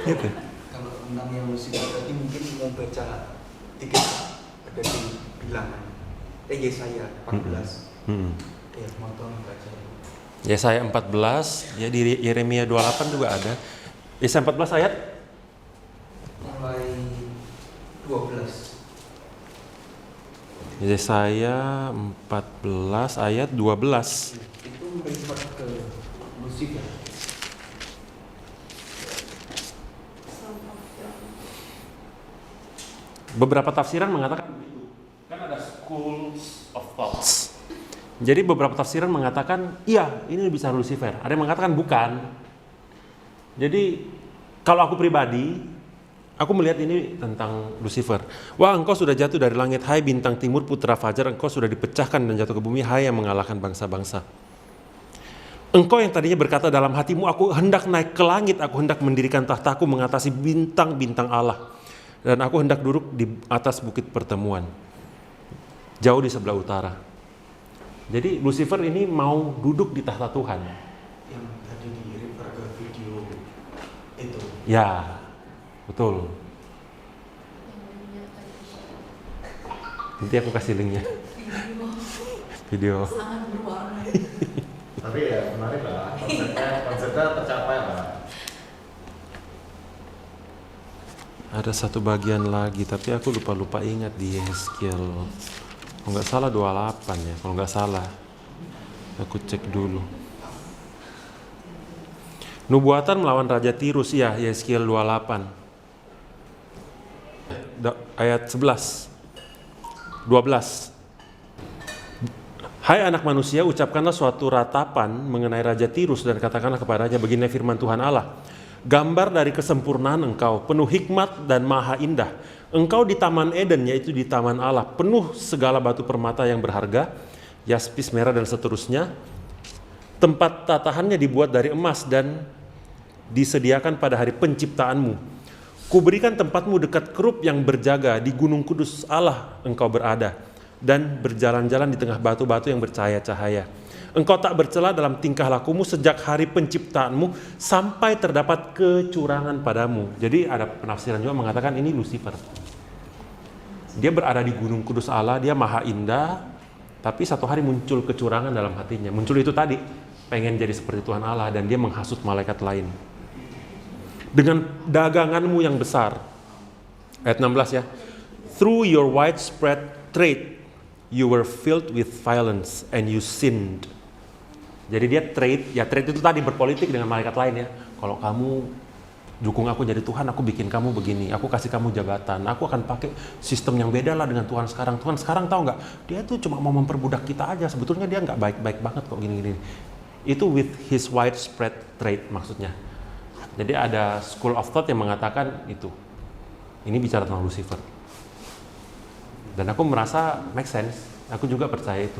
Speaker 1: Gitu.
Speaker 10: Kalau tentang yang musik berarti mungkin mau baca tiket ada di bilangan Yesaya 14
Speaker 1: Hmm.
Speaker 10: ya mau tolong baca.
Speaker 1: Yesaya 14, ya di Yeremia 28 juga ada. Yesaya 14 ayat
Speaker 10: Mulai 12
Speaker 1: Yesaya 14 ayat 12.
Speaker 10: itu merefer ke musik ya.
Speaker 1: Beberapa tafsiran mengatakan begitu. Kan ada schools of thoughts. Jadi beberapa tafsiran mengatakan, iya ini bisa Lucifer. Ada yang mengatakan bukan. Jadi kalau aku pribadi, aku melihat ini tentang Lucifer. Wah, engkau sudah jatuh dari langit, hai bintang timur putra fajar, engkau sudah dipecahkan dan jatuh ke bumi, hai yang mengalahkan bangsa-bangsa. Engkau yang tadinya berkata dalam hatimu, aku hendak naik ke langit, aku hendak mendirikan tahtaku mengatasi bintang-bintang Allah. Dan aku hendak duduk di atas bukit pertemuan, jauh di sebelah utara. Jadi Lucifer ini mau duduk di tahta Tuhan.
Speaker 10: Yang tadi di refer ke video itu.
Speaker 1: Ya, betul. Nanti aku kasih linknya. Video.
Speaker 7: Sangat berwarna.
Speaker 2: Tapi ya menarik lah, konsepnya tercapai lah.
Speaker 1: Ada satu bagian lagi, tapi aku lupa ingat di Yeskiel. Kalau nggak salah 28 ya, kalau nggak salah. Aku cek dulu. Nubuatan melawan Raja Tirus, ya Yeskiel 28. Ayat 11. 12. Hai anak manusia, ucapkanlah suatu ratapan mengenai Raja Tirus dan katakanlah kepadanya, begini firman Tuhan Allah. Gambar dari kesempurnaan engkau, penuh hikmat dan maha indah. Engkau di Taman Eden, yaitu di Taman Allah, penuh segala batu permata yang berharga, yaspis, merah dan seterusnya. Tempat tatahannya dibuat dari emas dan disediakan pada hari penciptaanmu. Kuberikan tempatmu dekat kerub yang berjaga, di gunung kudus Allah engkau berada, dan berjalan-jalan di tengah batu-batu yang bercahaya-cahaya. Engkau tak bercela dalam tingkah lakumu sejak hari penciptaanmu sampai terdapat kecurangan padamu. Jadi ada penafsiran juga mengatakan ini Lucifer. Dia berada di gunung kudus Allah, dia maha indah, tapi satu hari muncul kecurangan dalam hatinya. Muncul itu tadi, pengen jadi seperti Tuhan Allah dan dia menghasut malaikat lain. Dengan daganganmu yang besar. Ayat 16 ya. Through your widespread trade, you were filled with violence and you sinned. Jadi dia trade itu tadi berpolitik dengan malaikat lain ya. Kalau kamu dukung aku jadi Tuhan, aku bikin kamu begini, aku kasih kamu jabatan, aku akan pakai sistem yang beda lah dengan Tuhan sekarang. Tuhan sekarang tahu nggak? Dia tuh cuma mau memperbudak kita aja. Sebetulnya dia nggak baik-baik banget kok gini-gini. Itu with his widespread trade maksudnya. Jadi ada school of thought yang mengatakan itu. Ini bicara tentang Lucifer. Dan aku merasa make sense. Aku juga percaya itu.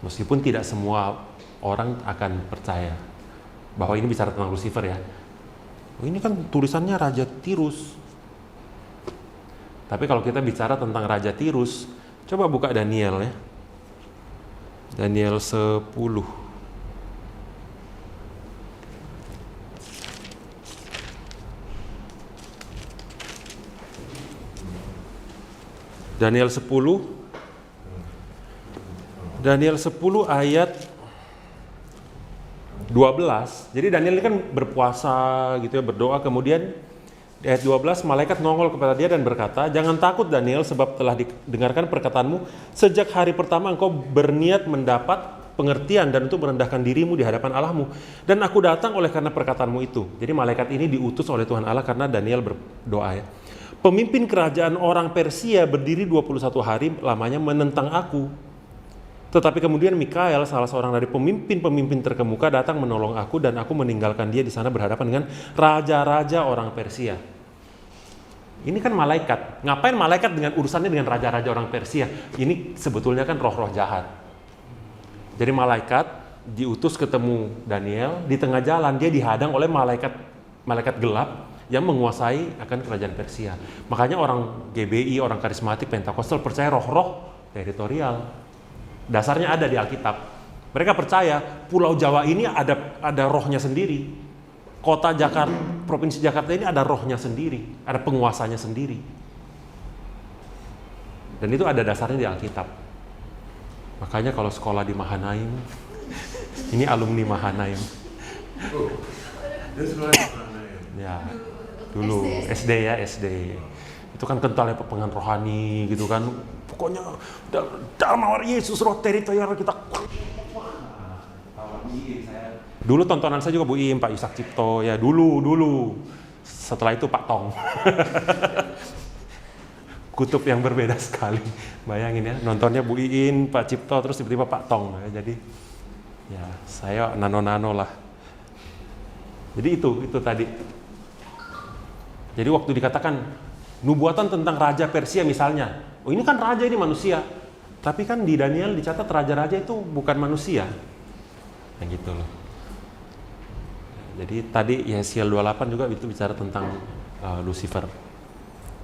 Speaker 1: Meskipun tidak semua orang akan percaya bahwa ini bicara tentang Lucifer ya. Oh, ini kan tulisannya Raja Tirus. Tapi kalau kita bicara tentang Raja Tirus, coba buka Daniel ya. Daniel 10. Daniel 10 ayat 12. Jadi Daniel ini kan berpuasa gitu ya, berdoa, kemudian di ayat 12 malaikat nongol kepada dia dan berkata, "Jangan takut Daniel, sebab telah didengarkan perkataanmu. Sejak hari pertama engkau berniat mendapat pengertian dan untuk merendahkan dirimu di hadapan Allahmu. Dan aku datang oleh karena perkataanmu itu." Jadi malaikat ini diutus oleh Tuhan Allah karena Daniel berdoa ya. "Pemimpin kerajaan orang Persia berdiri 21 hari lamanya menentang aku. Tetapi kemudian Mikael, salah seorang dari pemimpin-pemimpin terkemuka, datang menolong aku dan aku meninggalkan dia di sana berhadapan dengan raja-raja orang Persia." Ini kan malaikat. Ngapain malaikat dengan urusannya dengan raja-raja orang Persia? Ini sebetulnya kan roh-roh jahat. Jadi malaikat diutus ketemu Daniel, di tengah jalan dia dihadang oleh malaikat gelap yang menguasai akan kerajaan Persia. Makanya orang GBI, orang karismatik, Pentakosta percaya roh-roh teritorial. Dasarnya ada di Alkitab. Mereka percaya Pulau Jawa ini ada rohnya sendiri. Kota Jakarta, Provinsi Jakarta ini ada rohnya sendiri, ada penguasanya sendiri. Dan itu ada dasarnya di Alkitab. Makanya kalau sekolah di Mahanaim, ini alumni Mahanaim.
Speaker 4: Dia sekolah di mana ya?
Speaker 1: Ya, dulu SD ya, SD. Itu kan kental ya peperangan rohani gitu kan. Pokoknya dalam nama Yesus roh teritorial kita. Dulu tontonan saya juga Bu Im, Pak Yusak Cipto ya, dulu. Setelah itu Pak Tong. Kutub yang berbeda sekali. Bayangin ya, nontonnya Bu Iin, Pak Cipto, terus tiba-tiba Pak Tong. Ya, jadi ya saya nano-nano lah. Jadi itu tadi. Jadi waktu dikatakan nubuatan tentang Raja Persia misalnya, oh ini kan raja, ini manusia. Tapi kan di Daniel dicatat raja-raja itu bukan manusia. Yang gitu loh. Jadi tadi Yesiel 28 juga itu bicara tentang Lucifer.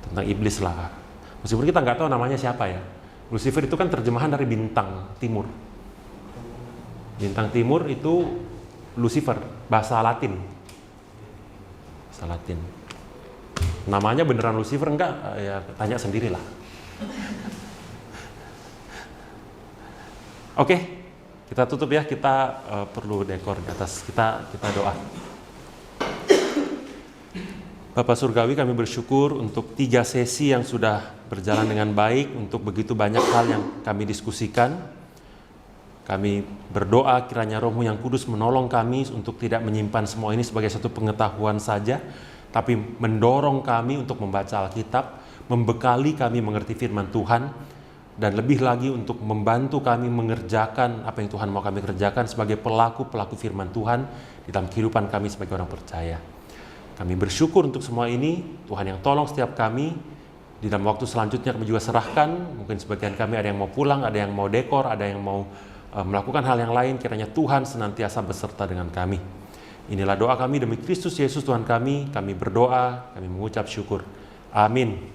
Speaker 1: Tentang iblis lah. Meskipun kita nggak tahu namanya siapa ya. Lucifer itu kan terjemahan dari bintang timur. Bintang timur itu Lucifer, bahasa Latin. Bahasa Latin. Namanya beneran Lucifer enggak? Ya tanya sendirilah. Oke, kita tutup ya. Kita perlu dekor di atas. Kita doa. Bapak Surgawi, kami bersyukur untuk 3 sesi yang sudah berjalan dengan baik, untuk begitu banyak hal yang kami diskusikan. Kami berdoa kiranya Roh-Mu yang kudus menolong kami untuk tidak menyimpan semua ini sebagai satu pengetahuan saja, tapi mendorong kami untuk membaca Alkitab, membekali kami mengerti firman Tuhan, dan lebih lagi untuk membantu kami mengerjakan apa yang Tuhan mau kami kerjakan sebagai pelaku-pelaku firman Tuhan di dalam kehidupan kami sebagai orang percaya. Kami bersyukur untuk semua ini. Tuhan yang tolong setiap kami. Di dalam waktu selanjutnya kami juga serahkan. Mungkin sebagian kami ada yang mau pulang, ada yang mau dekor, ada yang mau melakukan hal yang lain. Kiranya Tuhan senantiasa beserta dengan kami. Inilah doa kami demi Kristus Yesus Tuhan kami. Kami berdoa, kami mengucap syukur. Amin.